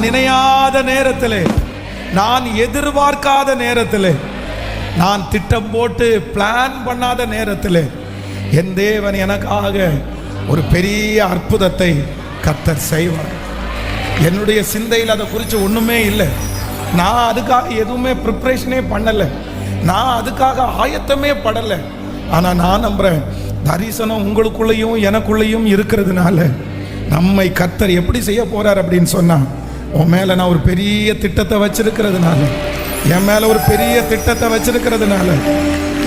நினையாத நேரத்திலே, நான் எதிர்பார்க்காத நேரத்திலே, நான் திட்டம் போட்டு பிளான் பண்ணாத நேரத்திலே என் தேவன் எனக்காக ஒரு பெரிய அற்புதத்தை கர்த்தர் செய்வார். என்னுடைய சிந்தையில் அதை குறித்து ஒன்றுமே இல்லை. நான் அதுக்காக எதுவுமே ப்ரிப்ரேஷனே பண்ணலை, நான் அதுக்காக ஆயத்தமே படலை. ஆனால் நான் நம்புகிறேன், தரிசனம் உங்களுக்குள்ளேயும் எனக்குள்ளேயும் இருக்கிறதுனால நம்மை கர்த்தர் எப்படி செய்ய போகிறார் அப்படின்னு சொன்னால், உன் மேலே நான் ஒரு பெரிய திட்டத்தை வச்சிருக்கிறதுனால, என் மேலே ஒரு பெரிய திட்டத்தை வச்சிருக்கிறதுனால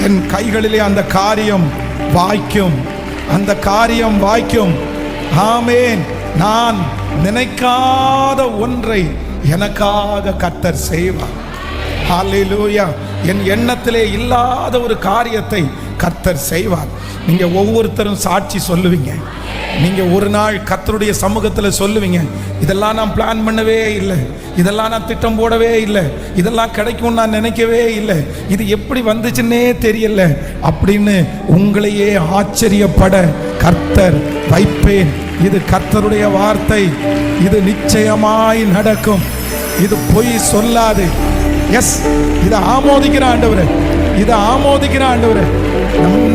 என் கைகளிலே அந்த காரியம் வாய்க்கும், அந்த காரியம் வாய்க்கும். ஆமேன். நான் நினைக்காத ஒன்றை எனக்காக கர்த்தர் செய்வார். ஹல்லேலூயா. என் எண்ணத்திலே இல்லாத ஒரு காரியத்தை கர்த்தர் செய்வார். நீங்க ஒவ்வொருத்தரும் சாட்சி சொல்லுவீங்க. நீங்க ஒரு நாள் கர்த்தருடைய சமூகத்தில் சொல்லுவீங்க, இதெல்லாம் நான் பிளான் பண்ணவே இல்லை, இதெல்லாம் நான் திட்டம் போடவே இல்லை, இதெல்லாம் கிடைக்கும் நான் நினைக்கவே இல்லை, இது எப்படி வந்துச்சுன்னே தெரியல அப்படின்னு உங்களையே ஆச்சரியப்பட கர்த்தர் வைப்பேன். இது கர்த்தருடைய வார்த்தை, இது நிச்சயமாய் நடக்கும், இது பொய் சொல்லாது. எஸ், இதை ஆமோதிக்கிற ஆண்டவரே, இதை ஆமோதிக்கிற ஆண்டவரே,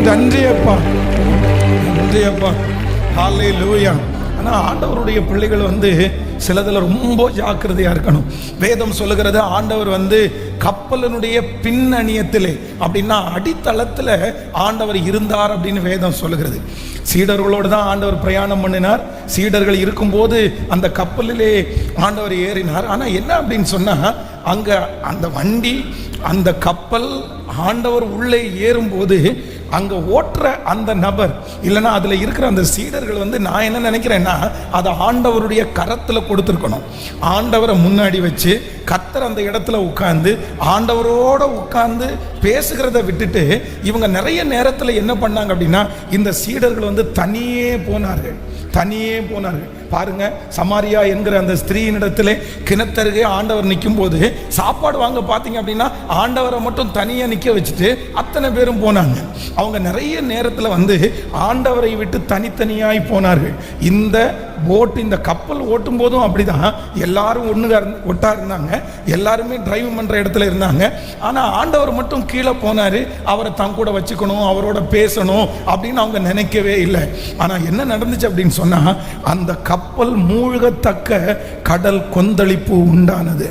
நன்றியப்பா, நன்றியப்பா. ஹல்லேலூயா. ஆனால் ஆண்டவருடைய பிள்ளைகள் சிலதில் ரொம்ப ஜாக்கிரதையாக இருக்கணும். வேதம் சொல்லுகிறது, ஆண்டவர் கப்பலினுடைய பின்னணியத்திலே, அப்படின்னா அடித்தளத்தில் ஆண்டவர் இருந்தார் அப்படின்னு வேதம் சொல்லுகிறது. சீடர்களோடு தான் ஆண்டவர் பிரயாணம் பண்ணினார். சீடர்கள் இருக்கும்போது அந்த கப்பலிலே ஆண்டவர் ஏறினார். ஆனால் என்ன அப்படின்னு சொன்னால், அங்கே அந்த வண்டி, அந்த கப்பல், ஆண்டவர் உள்ளே ஏறும்போது அங்கே ஓட்டுற அந்த நபர் இல்லைன்னா அதில் இருக்கிற அந்த சீடர்கள் நான் என்ன நினைக்கிறேன்னா, அதை ஆண்டவருடைய கரத்தில் கொடுத்துருக்கணும். ஆண்டவரை முன்னாடி வச்சு கர்த்தர் அந்த இடத்துல உட்கார்ந்து ஆண்டவரோட உட்கார்ந்து பேசுகிறத விட்டுட்டு இவங்க நிறைய நேரத்தில் என்ன பண்ணாங்க அப்படின்னா, இந்த சீடர்கள் தனியே போனார்கள், தனியே போனார்கள். பாருங்க, சமாரியா என்கிற அந்த ஸ்திரீனிடத்திலே கிணத்தருகே ஆண்டவர் நிற்கும் போது சாப்பாடு வாங்க பார்த்தீங்க அப்படின்னா ஆண்டவரை மட்டும் தனியாக நிற்க வச்சுட்டு அத்தனை பேரும் போனாங்க. அவங்க நிறைய நேரத்தில் ஆண்டவரை விட்டு தனித்தனியாய் போனார்கள். இந்த போட், இந்த கப்பல் ஓட்டும் போதும் அப்படிதான், எல்லாரும் ஒட்டா இருந்தாங்க, எல்லாருமே டிரைவ் பண்ற இடத்துல இருந்தாங்க. ஆனால் ஆண்டவர் மட்டும் கீழே போனாரு, அவரை தன் கூட வச்சுக்கணும், அவரோட பேசணும் அப்படின்னு அவங்க நினைக்கவே இல்லை. ஆனால் என்ன நடந்துச்சு அப்படின்னு சொன்னா, அந்த கப்பல் மூழ்கத்தக்க கடல் கொந்தளிப்பு உண்டானது.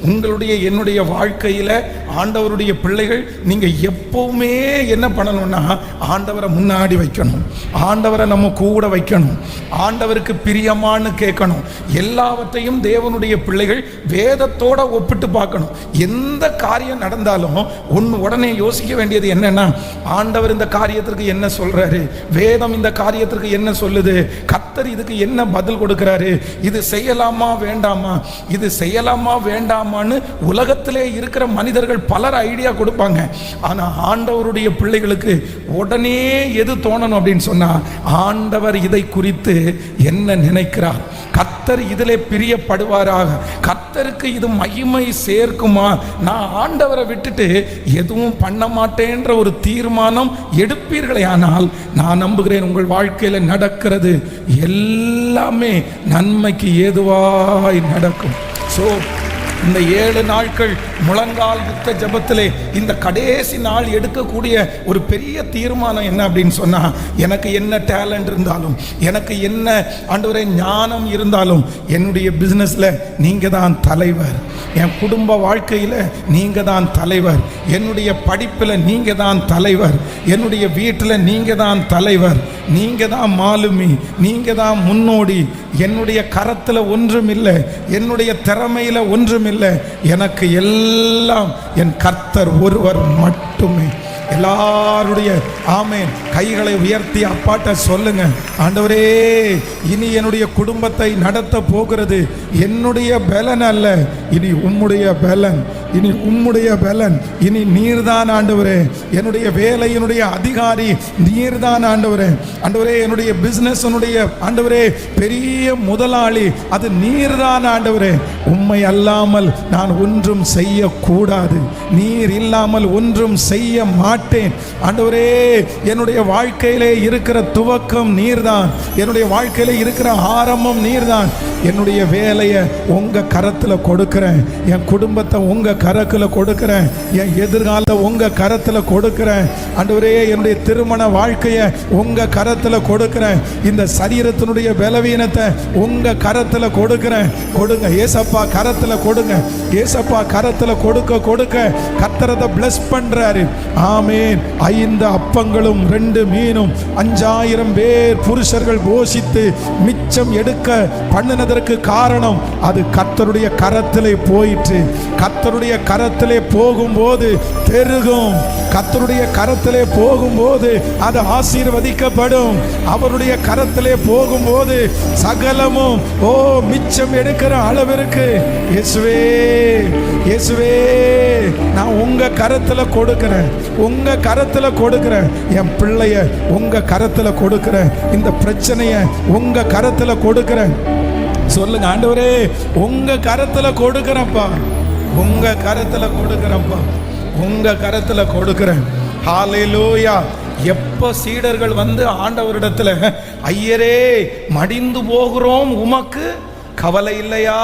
உங்களுடைய என்னுடைய வாழ்க்கையில ஆண்டவருடைய பிள்ளைகள் நீங்க எப்பவுமே என்ன பண்ணணும்னா, ஆண்டவரை முன்னாடி வைக்கணும், ஆண்டவரை நம்ம கூட வைக்கணும், ஆண்டவருக்கு பிரியமானு கேட்கணும். எல்லாவற்றையும் தேவனுடைய பிள்ளைகள் வேதத்தோட ஒப்பிட்டு பார்க்கணும். எந்த காரியம் நடந்தாலும் ஒன்று உடனே யோசிக்க வேண்டியது என்னன்னா, ஆண்டவர் இந்த காரியத்திற்கு என்ன சொல்றாரு, வேதம் இந்த காரியத்திற்கு என்ன சொல்லுது, கர்த்தர் இதுக்கு என்ன பதில் கொடுக்கிறாரு, இது செய்யலாமா வேண்டாமா, இது செய்யலாமா வேண்டாமான்னு உலகத்திலே இருக்கிற மனிதர்கள் பலர் ஐடியா கொடுப்பாங்க. ஆனா ஆண்டவருடைய பிள்ளைகளுக்கு உடனே எது தோணணும் அப்படின்னு சொன்னா, ஆண்டவர் இதை குறித்து என்ன நினைக்கிறார், கர்த்தர் இதிலே பிரியப்படுவாராக, கர்த்தருக்கு இது மகிமை சேர்க்குமா, நான் ஆண்டவரை விட்டுட்டு எதுவும் பண்ண மாட்டேன்ற ஒரு தீர்மானம் எடுப்பீர்களே ஆனால், நான் நம்புகிறேன் உங்கள் வாழ்க்கையில் நடக்கிறது எல்லாமே நன்மைக்கு ஏதுவாய் நடக்கும். ஸோ இந்த 7 நாட்கள் முழங்கால் யுத்த ஜபத்திலே இந்த கடைசி நாள் எடுக்கக்கூடிய ஒரு பெரிய தீர்மானம் என்ன அப்படின்னு சொன்னா, எனக்கு என்ன டேலண்ட் இருந்தாலும், எனக்கு என்ன ஆண்டவரே ஞானம் இருந்தாலும், என்னுடைய பிசினஸ்ல நீங்க தான் தலைவர், என் குடும்ப வாழ்க்கையில நீங்க தான் தலைவர், என்னுடைய படிப்புல நீங்க தான் தலைவர், என்னுடைய வீட்டில் நீங்க தான் தலைவர், நீங்க தான் மாலுமி, நீங்க தான் முன்னோடி, என்னுடைய கரத்துல ஒன்றும் இல்லை, என்னுடைய திறமையில ஒன்றும் இல்லை, எனக்கு எல்லாம் என் கர்த்தர் ஒருவர் மட்டுமே. எல்லாருடைய ஆமென் கைகளை உயர்த்தி அப்பாட்ட சொல்லுங்க, ஆண்டவரே இனி என்னுடைய குடும்பத்தை நடத்த போகிறது என்னுடைய பலன் அல்ல, இனி உம்முடைய பலன், இனி உம்முடைய பலன், இனி நீர்தான் ஆண்டவரே, என்னுடைய வேலையினுடைய அதிகாரி நீர்தான் ஆண்டவரே, ஆண்டவரே என்னுடைய பிசினஸ் ஆண்டவரே பெரிய முதலாளி அது நீர்தான் ஆண்டவரே, உம்மை அல்லாமல் நான் ஒன்றும் செய்யக்கூடாது, நீர் இல்லாமல் ஒன்றும் செய்ய மாட்டேன் மாட்டேன். ஆண்டவரே, என்னுடைய வாழ்க்கையிலே இருக்கிற துவக்கம் நீர்தான், என்னுடைய வாழ்க்கையில இருக்கிற ஆரம்பம் நீர்தான். என்னுடைய வேலையை உங்க கரத்துல கொடுக்கிறேன், என் குடும்பத்தை உங்க கரத்துல கொடுக்கிறேன், என் எதிர்காலத்தை உங்க கரத்துல கொடுக்கிறேன். ஆண்டவரே, என்னுடைய திருமண வாழ்க்கையை உங்க கரத்துல கொடுக்கிறேன், இந்த சரீரத்தினுடைய பலவீனத்தை உங்க கரத்துல கொடுக்கிறேன். கொடுங்க ஏசப்பா, கரத்துல கொடுங்க ஏசப்பா, கரத்துல கொடுக்க கொடுக்க கர்த்தரதை பிளஸ் பண்றாரு. ஆமென். 5 அப்பங்களும் 2 மீனும் 5000 பேர் புருஷர்கள் போஷித்து மிச்சம் எடுக்க பண்ணினதற்கு காரணம் அது கர்த்தருடைய கரத்திலே போயிற்று. கர்த்தருடைய கரத்திலே போகும்போது பெருகும், கர்த்தருடைய கரத்திலே போகும்போது அது ஆசீர்வதிக்கப்படும். அவருடைய கரத்திலே போகும்போது சகலமும் மிச்சம் எடுக்கிற அளவிற்கு இயேசுவே, இயேசுவே, நான் உங்க கரத்துல கொடுக்கிறேன், உங்க கரத்துல கொடுக்கிறேன், என் பிள்ளைய உங்க கரத்துல கொடுக்கிறேன், இந்த பிரச்சனைய உங்க கரத்துல கொடுக்கிறேன். சொல்லுங்க, ஆண்டவரே உங்க கரத்துல கொடுக்கிறப்பா, உங்க கரத்துல கொடுக்கிறப்பா, உங்க கரத்துல கொடுக்கிறேன். ஹல்லேலூயா. எப்ப சீடர்கள் வந்து ஆண்டவரிடத்துல, ஐயரே மடிந்து போகிறோம் உமக்கு கவலை இல்லையா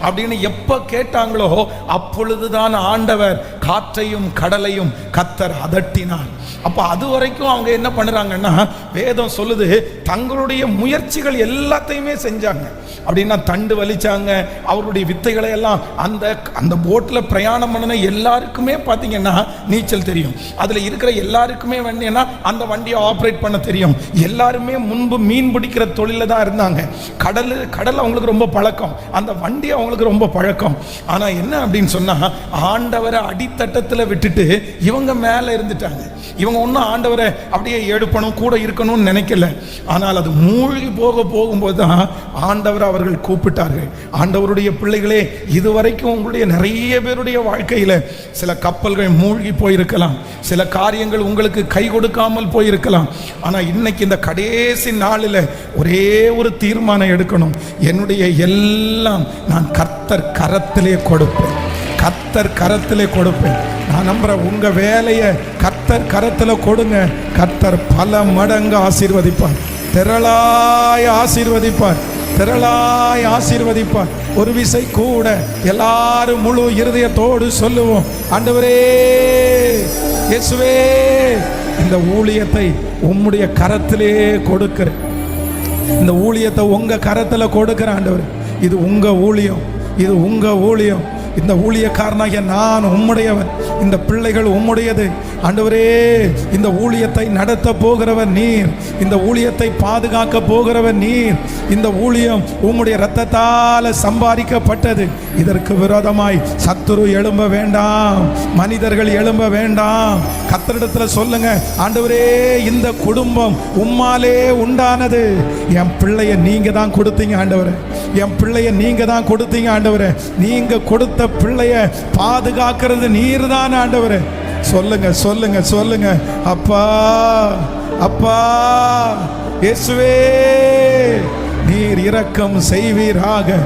அப்படின்னு எப்ப கேட்டாங்களோ அப்பொழுதுதான் ஆண்டவர் காற்றையும் கடலையும் கர்த்தர் அதட்டினார். அப்ப அது வரைக்கும் அவங்க என்ன பண்ணுறாங்கன்னா, வேதம் சொல்லுது தங்களுடைய முயற்சிகள் எல்லாத்தையுமே செஞ்சாங்க. அப்படின்னா தண்டு வலிச்சாங்க, அவருடைய வித்தைகளை எல்லாம் அந்த போட்டில் பிரயாணம் பண்ணின எல்லாருக்குமே பார்த்தீங்கன்னா நீச்சல் தெரியும், அதில் இருக்கிற எல்லாருக்குமே வண்டினா அந்த வண்டியை ஆப்ரேட் பண்ண தெரியும். எல்லாருமே முன்பு மீன் பிடிக்கிற தொழில தான் இருந்தாங்க. கடல் அவங்களுக்கு ரொம்ப பழக்கம், அந்த வண்டி அவங்களுக்கு ரொம்ப பழக்கம். ஆனால் என்ன அப்படின்னு சொன்னால், ஆண்டவரை அடித்தட்டத்தில் விட்டுட்டு இவங்க மேலே இருந்துட்டாங்க. இவங்க ஒன்றும் ஆண்டவரை அப்படியே எடுப்பணும் கூட இருக்கணும்னு நினைக்கல. ஆனால் அது மூழ்கி போகும்போது தான் ஆண்டவரை அவர்கள் கூப்பிட்டார்கள். ஆண்டவருடைய பிள்ளைகளே, இதுவரைக்கும் உங்களுடைய நிறைய பேருடைய வாழ்க்கையில் சில கப்பல்கள் மூழ்கி போயிருக்கலாம், சில காரியங்கள் உங்களுக்கு கை கொடுக்காமல் போயிருக்கலாம். ஆனால் இன்னைக்கு இந்த கடைசி நாளில் ஒரே ஒரு தீர்மானம் எடுக்கணும், என்னுடைய எல்லாம் நான் கர்த்தர் கரத்திலே கொடுப்பேன், கர்த்தர் கரத்திலே கொடுப்பேன். நான் நம்புறேன், உங்க வேலையை கர்த்தர் கரத்துல கொடுங்க, கர்த்தர் பல மடங்கு ஆசீர்வதிப்பார், திரளாய் ஆசீர்வதிப்பார், திரளாய் ஆசீர்வதிப்பார். ஒரு விசை கூட எல்லாரும் முழு இருதயத்தோடு சொல்லுவோம், ஆண்டவரே, இயேசுவே, இந்த ஊழியத்தை உம்முடைய கரத்திலே கொடுக்கிறேன், இந்த ஊழியத்தை உங்க கரத்துல கொடுக்கிற ஆண்டவர். இது உங்க ஊழியம், இது உங்க ஊழியம். இந்த ஊழியக்காரனாகிய நான் உம்முடையவன், இந்த பிள்ளைகள் உம்முடையது. ஆண்டவரே, இந்த ஊழியத்தை நடத்த போகிறவர் நீர், இந்த ஊழியத்தை பாதுகாக்க போகிறவர் நீர். இந்த ஊழியம் உம்முடைய இரத்தத்தால் சம்பாதிக்கப்பட்டது. இதற்கு விரோதமாய் சத்துரு எழும்ப வேண்டாம், மனிதர்கள் எழும்ப வேண்டாம். கர்த்தரிடத்தில் சொல்லுங்க, ஆண்டவரே, இந்த குடும்பம் உம்மாலே உண்டானது. என் பிள்ளைய நீங்க தான் கொடுத்தீங்க ஆண்டவரே, என் பிள்ளைய நீங்க தான் கொடுத்தீங்க ஆண்டவரே. நீங்க கொடுத்த பிள்ளைய பாதுகாக்கிறது நீர் தான் ஆண்டவரே. சொல்லுங்க சொல்லுங்க சொல்லுங்க, அப்பா அப்பா, இயேசுவே, நீர் இரக்கம் செய்வீராக,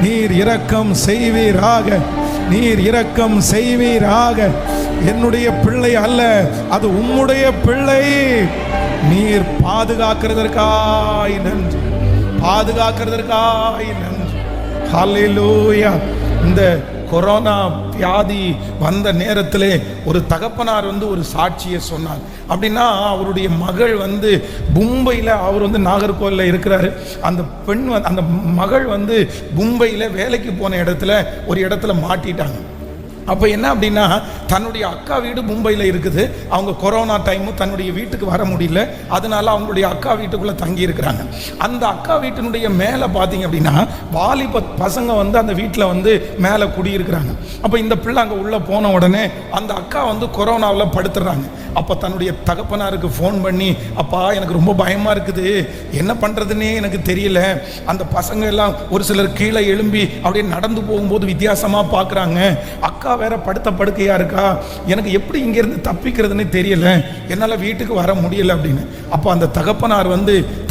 நீர் இரக்கம் செய்வீராக, நீர் இரக்கம் செய்வீராக. என்னுடைய பிள்ளை அல்ல, அது உம்முடைய பிள்ளை. நீர் பாதுகாக்கிறதற்காய் நன்றி, பாதுகாக்கிறதற்காய் நன்றி. ஹல்லேலூயா. இந்த கொரோனா வியாதி வந்த நேரத்திலே ஒரு தகப்பனார் ஒரு சாட்சியை சொன்னார். அப்படின்னா அவருடைய மகள் மும்பையில், அவர் நாகர்கோவிலில் இருக்கிறாரு. அந்த பெண் அந்த மகள் மும்பையில் வேலைக்கு போன இடத்துல ஒரு இடத்துல மாட்டிட்டாங்க. அப்போ என்ன அப்படின்னா, தன்னுடைய அக்கா வீடு மும்பையில் இருக்குது. அவங்க கொரோனா டைமு தன்னுடைய வீட்டுக்கு வர முடியல, அதனால அவங்களுடைய அக்கா வீட்டுக்குள்ளே தங்கி இருக்கிறாங்க. அந்த அக்கா வீட்டினுடைய மேலே பார்த்தீங்க அப்படின்னா வாலிப பசங்க அந்த வீட்டில் மேலே குடியிருக்கிறாங்க. அப்போ இந்த பிள்ளை அங்கே உள்ளே போன உடனே அந்த அக்கா கொரோனாவில் படுத்துடுறாங்க. அப்போ தன்னுடைய தகப்பனாருக்கு ஃபோன் பண்ணி, அப்பா எனக்கு ரொம்ப பயமாக இருக்குது, என்ன பண்ணுறதுன்னே எனக்கு தெரியல, அந்த பசங்க எல்லாம் ஒரு சிலர் கீழே எழும்பி அப்படியே நடந்து போகும்போது வித்தியாசமாக பார்க்குறாங்க, அக்கா வேற படுத்த படுக்கையா இருக்கா, எனக்கு எப்படி இங்கிருந்து தப்பிக்கிறதுன்னு தெரியல, என்னால் வீட்டுக்கு வர முடியல அப்படின்னு. அப்போ அந்த தகப்பனார்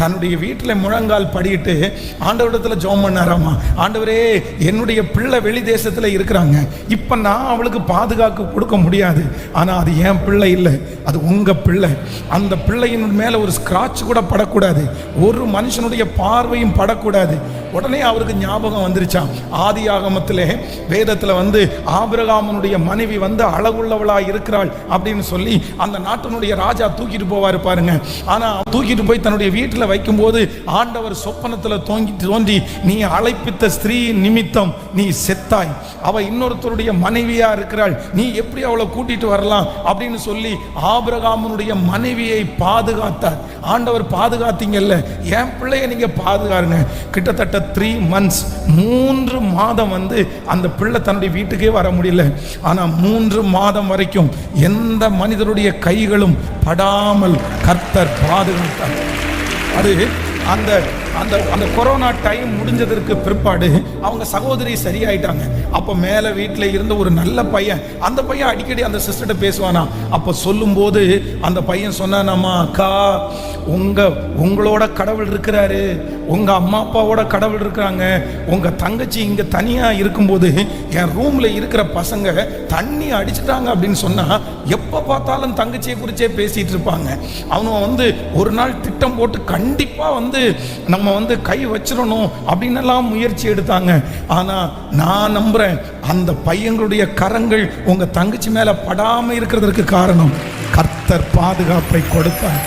தன்னுடைய வீட்டில் முழங்கால் படிட்டு ஆண்டவரிடத்தில் ஜெபம் பண்ணாராமா, ஆண்டவரே, என்னுடைய பிள்ளை வெளி தேசத்தில் இருக்கிறாங்க, இப்போ நான் அவளுக்கு பாதுகாக்க கொடுக்க முடியாது, ஆனால் அது என் பிள்ளை இல்லை, அது உங்க பிள்ளை. அந்த பிள்ளையின் மேல ஒரு ஸ்கிராட்ச் கூட படக்கூடாது, ஒரு மனுஷனுடைய பார்வையும் படக்கூடாது. உடனே அவருக்கு ஞாபகம் வந்துருச்சான். ஆதி ஆகமத்திலே வேதத்துல ஆபிரகாமனுடைய மனைவி அழகுள்ளவளா இருக்கிறாள் அப்படின்னு சொல்லி அந்த நாட்டினுடைய ராஜா தூக்கிட்டு போவாரு பாருங்க. ஆனா தூக்கிட்டு போய் தன்னுடைய வீட்டில் வைக்கும் போது ஆண்டவர் சொப்பனத்துல தோன்றி, நீ அழைப்பித்த ஸ்திரீ நிமித்தம் நீ செத்தாய், அவ இன்னொருத்தருடைய மனைவியா இருக்கிறாள், நீ எப்படி அவளை கூட்டிட்டு வரலாம் அப்படின்னு சொல்லி ஆபிரகாமனுடைய மனைவியை பாதுகாத்தார். ஆண்டவர் பாதுகாத்தீங்கல்ல, என் பிள்ளைய நீங்க பாதுகாருங்க. கிட்டத்தட்ட 3 months 3 மாதம் அந்த பிள்ளை தன்னுடைய வீட்டுக்கே வர முடியல. ஆனா 3 மாதம் வரைக்கும் எந்த மனிதருடைய கைகளும் படாமல் கர்த்தர் பாதுகாத்தார். அது அந்த அந்த அந்த கொரோனா டைம் முடிஞ்சதற்கு பிற்பாடு அவங்க சகோதரி சரியாயிட்டாங்க. அப்போ மேலே வீட்டில் இருந்த ஒரு நல்ல பையன், அந்த பையன் அடிக்கடி அந்த சிஸ்டர்கிட்ட பேசுவானா. அப்போ சொல்லும்போது அந்த பையன் சொன்னானாமா, அக்கா உங்களோட கடவுள் இருக்கிறாரு, உங்க அம்மா அப்பாவோட கடவுள் இருக்கிறாங்க, உங்க தங்கச்சி இங்க தனியா இருக்கும்போது என் ரூம்ல இருக்கிற பசங்க தண்ணி அடிச்சுட்டாங்க அப்படின்னு சொன்னா எப்ப பார்த்தாலும் தங்கச்சியை குறிச்சே பேசிட்டு இருப்பாங்க. அவனும் ஒரு நாள் திட்டம் போட்டு கண்டிப்பா நம்ம கை வச்சிடணும் அப்படின்னு எல்லாம் முயற்சி எடுத்தாங்க. ஆனா நான் நம்புறேன் அந்த பையங்களுடைய கரங்கள் உங்க தங்கச்சி மேல படாம இருக்கிறதுக்கு காரணம் கர்த்தர் பாதுகாப்பை கொடுத்தார்.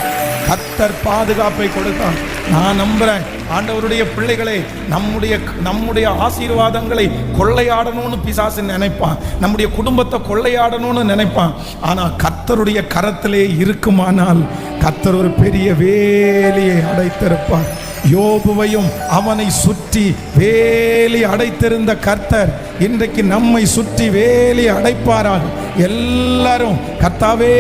கர்த்தர் பாதுகாப்பை கொடுத்தார். நான் நம்புறேன் ஆண்டவருடைய பிள்ளைகளை நம்முடைய ஆசீர்வாதங்களை கொள்ளையாடணும்னு பிசாசு நினைப்பான், நம்முடைய குடும்பத்தை கொள்ளையாடணும்னு நினைப்பான். ஆனா கர்த்தருடைய கரத்திலே இருக்குமானால் கர்த்தர் ஒரு பெரிய வேலியை அடைத்திருப்பார். யோபுவையும் அவனை சுற்றி வேலி அடைத்திருந்த கர்த்தர் இன்றைக்கு நம்மை சுற்றி வேலி அடைப்பாராக. எல்லாரும் கர்த்தாவே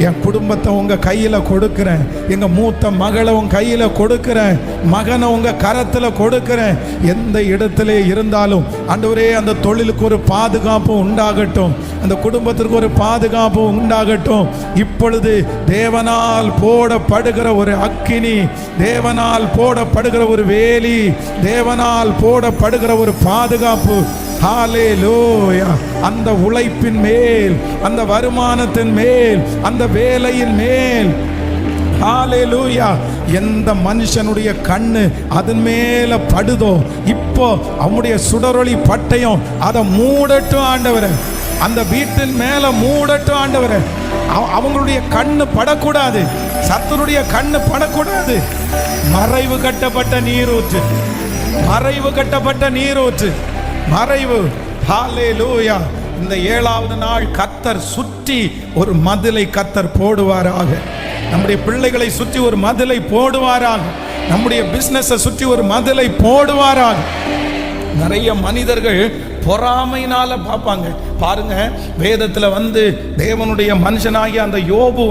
என் குடும்பத்தை உங்க கையில கொடுக்கிறேன், எங்க மூத்த மகளை உங்க கையில கொடுக்கிறேன், மகனை உங்க கரத்துல கொடுக்கிறேன். எந்த இடத்துல இருந்தாலும் ஆண்டவரே அந்த தொழிலுக்கு ஒரு பாதுகாப்பு உண்டாகட்டும், அந்த குடும்பத்திற்கு ஒரு பாதுகாப்பு உண்டாகட்டும். இப்பொழுது தேவனால் போடப்படுகிற ஒரு அக்கினி, தேவனால் போடப்படுகிற ஒரு வேலி, தேவனால் போடப்படுகிற ஒரு பாதுகாப்பு, ஹல்லேலூயா, அந்த உழைப்பின் மேல், அந்த வருமானத்தின் மேல், அந்த வேலையின் மேல், ஹல்லேலூயா, எந்த மனுஷனுடைய கண்ணு அதன் மேல படுதோ இப்போ அவனுடைய சுடரொளி பட்டயம் அதை மூடட்டும் ஆண்டவரே, அந்த வீட்டின் மேல மூடட்டும் ஆண்டவரே. அவங்களுடைய கண்ணு படக்கூடாது, சத்துருடைய கண்ணு படக்கூடாது. மறைவு கட்டப்பட்ட நீரூற்று, மறைவு கட்டப்பட்ட நீரூற்று, மறைவு. ஹல்லேலூயா. இந்த 7வது நாள் கர்த்தர் சுற்றி ஒரு மதிலை கர்த்தர் போடுவாராக. நம்முடைய பிள்ளைகளை சுற்றி ஒரு மதிலை போடுவாராக. நம்முடைய பிசினஸை சுற்றி ஒரு மதிலை போடுவாராக. நிறைய மனிதர்கள் பொறாமையினால பார்ப்பாங்க பாருங்க. வேதத்துல தேவனுடைய மனுஷனாகிய அந்த யோபு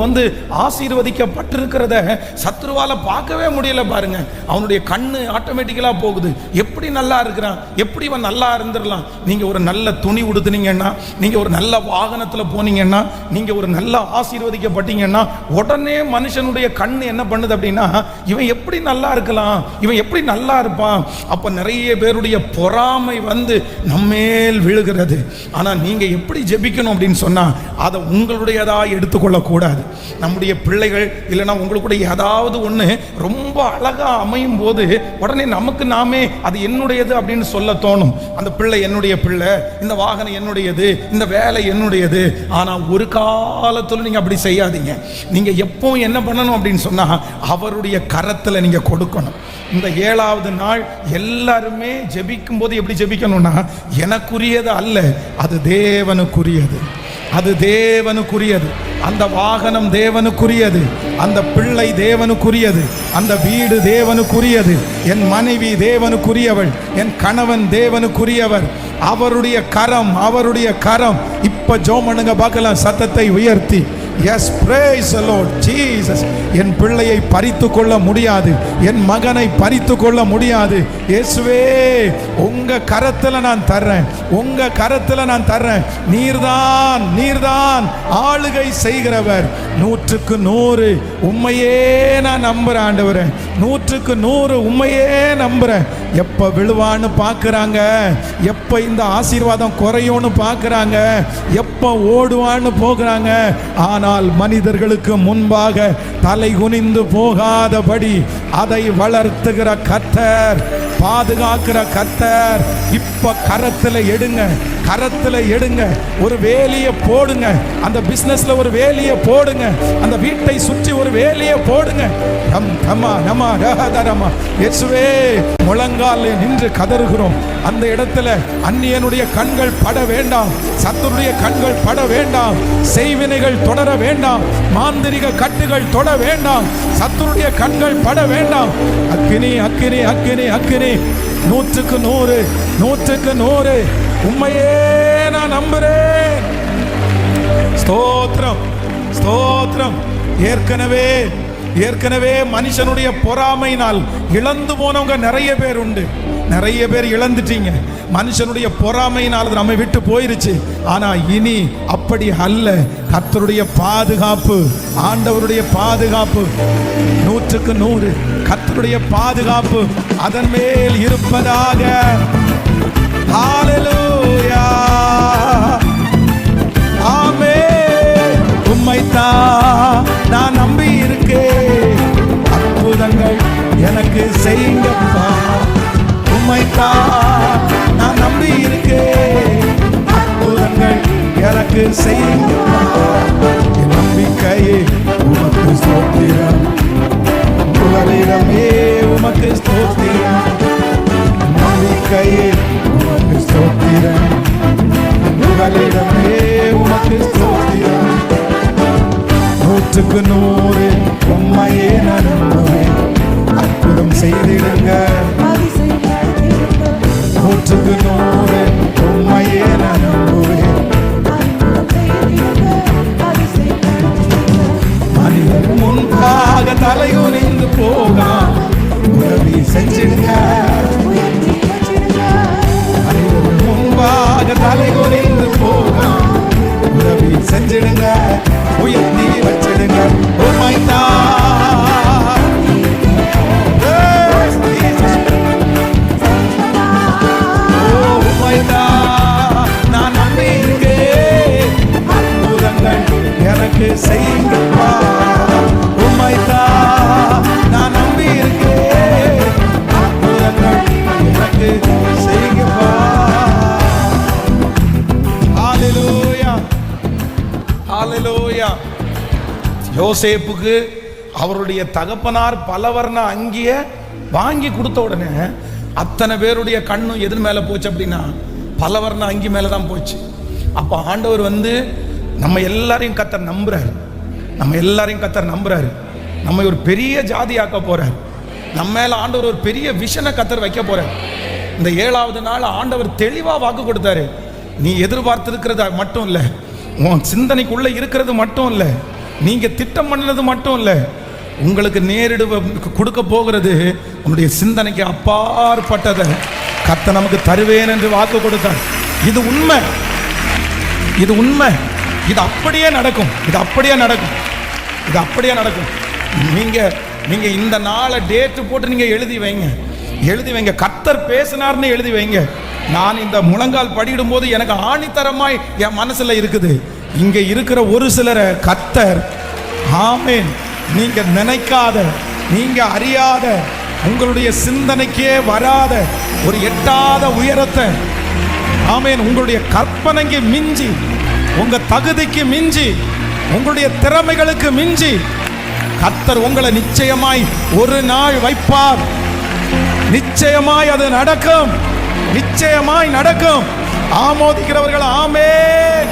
ஆசீர்வதிக்கப்பட்டிருக்கிறத சத்ருவால பார்க்கவே முடியல பாருங்க. அவனுடைய கண்ணு ஆட்டோமேட்டிக்கலா போகுது. எப்படி நல்லா இருக்கிறான், எப்படி இவன் நல்லா இருந்துடலாம். நீங்க ஒரு நல்ல துணி உடுத்துனீங்கன்னா, நீங்க ஒரு நல்ல வாகனத்துல போனீங்கன்னா, நீங்க ஒரு நல்ல ஆசீர்வதிக்கப்பட்டீங்கன்னா உடனே மனுஷனுடைய கண்ணு என்ன பண்ணுது அப்படின்னா, இவன் எப்படி நல்லா இருக்கலாம், இவன் எப்படி நல்லா இருப்பான். அப்ப நிறைய பேருடைய பொறாமை நம்மேல் விழுகிறது. ஆனா நீங்க எப்படி ஜெபிக்கணும் அப்படின்னு சொன்னா அதை உங்களுடையதா எடுத்துக்கொள்ள கூடாது. நம்முடைய பிள்ளைகள் இல்லைன்னா உங்களுடைய ஏதாவது ஒண்ணு ரொம்ப அழகா அமையும் போது உடனே நமக்கு நாமே அது என்னுடையது அப்படின்னு சொல்ல தோணும். அந்த பிள்ளை என்னுடைய பிள்ளை, இந்த வாகனம் என்னுடையது, இந்த வேலை என்னுடையது. ஆனா ஒரு காலத்துல நீங்க அப்படி செய்யாதீங்க. நீங்க எப்போ என்ன பண்ணணும் அப்படின்னு சொன்னா அவருடைய கரத்துல நீங்க கொடுக்கணும். இந்த 7வது நாள் எல்லாருமே ஜெபிக்கும் போது எப்படி ஜெபிக்கணும்னா, எனக்குரியது அல்ல, அது தேவனுக்குரியது, அது தேவனுக்குரியது. அந்த வாகனம் தேவனுக்குரியது, அந்த பிள்ளை தேவனுக்குரியது, அந்த வீடு தேவனுக்குரியது, என் மனைவி தேவனுக்குரியவள், என் கணவன் தேவனுக்குரியவர். அவருடைய கரம், அவருடைய கரம். இப்ப ஜோமனுங்க பார்க்கலாம் சத்தத்தை உயர்த்தி. Yes, praise the Lord Jesus. என் பிள்ளையை பறித்து கொள்ள முடியாது, என் மகனை பறித்து கொள்ள முடியாது. இயேசுவே உங்க கரத்துல நான் தர்றேன், உங்க கரத்துல நான் தர்றேன். நீர்தான், நீர்தான் ஆளுகை செய்கிறவர். 100க்கு 100 உண்மையே நான் நம்புறேன் ஆண்டவரே, 100க்கு 100 உண்மையே நம்புறேன். எப்ப விழுவான்னு பாக்குறாங்க, எப்ப இந்த ஆசீர்வாதம் குறையும்னு பாக்குறாங்க, எப்ப ஓடுவான்னு போகிறாங்க. ஆனா ஆனால் மனிதர்களுக்கு முன்பாக தலை குனிந்து போகாதபடி அதை வளர்த்துகிற கர்த்தர், பாதுகாக்கிற கர்த்தர். இப்ப கரத்துல எடுங்க, கரத்துல எடுங்க, ஒரு வேலியை போடுங்க. அந்த பிசினஸ்ல ஒரு வேலியை போடுங்க, அந்த வீட்டை சுற்றி ஒரு வேலியை போடுங்க. இயேசுவே, முழங்கால் நின்று கதறுகிறோம். அந்த இடத்துல அந்நியனுடைய கண்கள் பட வேண்டாம், சத்துருடைய கண்கள் பட வேண்டாம், செய்வினைகள் தொடர வேண்டாம், மாந்திரிக கட்டுகள் தொட வேண்டாம், சத்துருடைய கண்கள் பட வேண்டாம். அக்கினி அக்கினி அக்கினி அக்கினி, 100க்கு 100, 100க்கு 100. உண்மையே நான் நம்புறேன். ஸ்தோத்திரம் ஸ்தோத்திரம். ஏற்கனவே மனுஷனுடைய பொறாமையினால் இழந்து போனவங்க நிறைய பேர் உண்டு. நிறைய பேர் இழந்துட்டீங்க. மனுஷனுடைய பொறாமையினால் நம்மை விட்டு போயிருச்சு. ஆனா இனி அப்படி அல்ல. கர்த்தருடைய பாதுகாப்பு, ஆண்டவருடைய பாதுகாப்பு 100க்கு 100. கர்த்தருடைய பாதுகாப்பு அதன் மேல் இருப்பதாக. ஹல்லேலூயா, ஆமென். உம்மைத்தான் நான் நம்பி இருக்கேன், அற்புதங்கள் எனக்கு செய்யுங்கப்பா. உம்மைத்தான் நான் நம்பி இருக்கேன், அற்புதங்கள் எனக்கு செய்யுங்கப்பா. என் நம்பிக்கையே உமக்கு ஸ்தோத்திரம், புகலிடமே உமக்கு ஸ்தோத்திரம். நம்பிக்கையே உமக்கு ஸ்தோத்திரம், புகலிடமே உமக்கு ஸ்தோத்திரம். 100க்கு 100 உம்மையே நான் நம்புவேன், அற்புதம் செய்திடுங்க. 100க்கு 100 உம்மையே நான் நம்புவேன். மனிதர் முன்பாக தலைகுனிந்து போகா உதவி செஞ்சிடுங்க. மனிதர் முன்பாக தலைகுனிந்து போகா உதவி செஞ்சிடுங்க, உயர்த்தி வச்சிடுங்க. நான் நம்பி இருக்கேன், அற்புதங்கள் எனக்கு செய்யுங்கப்பா. உம்மைத்தான் நான் நம்பி இருக்கேன், அற்புதங்கள் எனக்கு செய்யுங்கப்பா. ஹல்லேலூயா, ஹல்லேலூயா. யோசேப்புக்கு அவருடைய தகப்பனார் பலவர்ண அங்கிய வாங்கி கொடுத்த உடனே அத்தனை பேருடைய கண்ணும் எது மேல போச்சு அப்படின்னா பலவர்ண அங்கி மேலதான் போச்சு. அப்ப ஆண்டவர் நம்ம எல்லாரையும் கர்த்தர் நம்புறாரு, நம்ம எல்லாரையும் கர்த்தர் நம்புறாரு. நம்ம ஒரு பெரிய ஜாதியாக்க போறார். நம்ம மேல ஆண்டவர் ஒரு பெரிய விஷனை கர்த்தர் வைக்க போறார். இந்த 7வது நாள் ஆண்டவர் தெளிவா வாக்கு கொடுத்தாரு. நீ எதிர்பார்த்திருக்கிறது மட்டும் இல்ல, உன் சிந்தனைக்குள்ள இருக்கிறது மட்டும் இல்ல, நீங்க திட்டம் பண்ணது மட்டும் இல்ல, உங்களுக்கு நேரிடு கொடுக்க போகிறது உன்னுடைய சிந்தனைக்கு அப்பாற்பட்டதை கர்த்தர் நமக்கு தருவேன் என்று வாக்கு கொடுத்தார். இது உண்மை, இது உண்மை, இது அப்படியே நடக்கும், இது அப்படியே நடக்கும், இது அப்படியே நடக்கும். நீங்க இந்த நாளை டேட்டு போட்டு நீங்க எழுதி வைங்க. கர்த்தர் பேசினார்னு எழுதி வைங்க. நான் இந்த முழங்கால் படியிடும் போது எனக்கு ஆணித்தரமாய் என் மனசுல இருக்குது. இங்க இருக்கிற ஒரு சிலரை கர்த்தர், ஆமென், நீங்க நினைக்காத, நீங்க அறியாத, உங்களுடைய சிந்தனைக்கே வராத ஒரு எட்டாத உயரத்தை, ஆமென், உங்களுடைய கற்பனைக்கு மிஞ்சி, உங்க தகுதிக்கு மிஞ்சி, உங்களுடைய திறமைகளுக்கு மிஞ்சி கர்த்தர் உங்களை நிச்சயமாய் ஒரு நாள் வைப்பார். நிச்சயமாய் அது நடக்கும், நிச்சயமாய் நடக்கும். ஆமோதிக்கிறவர்கள் ஆமென்,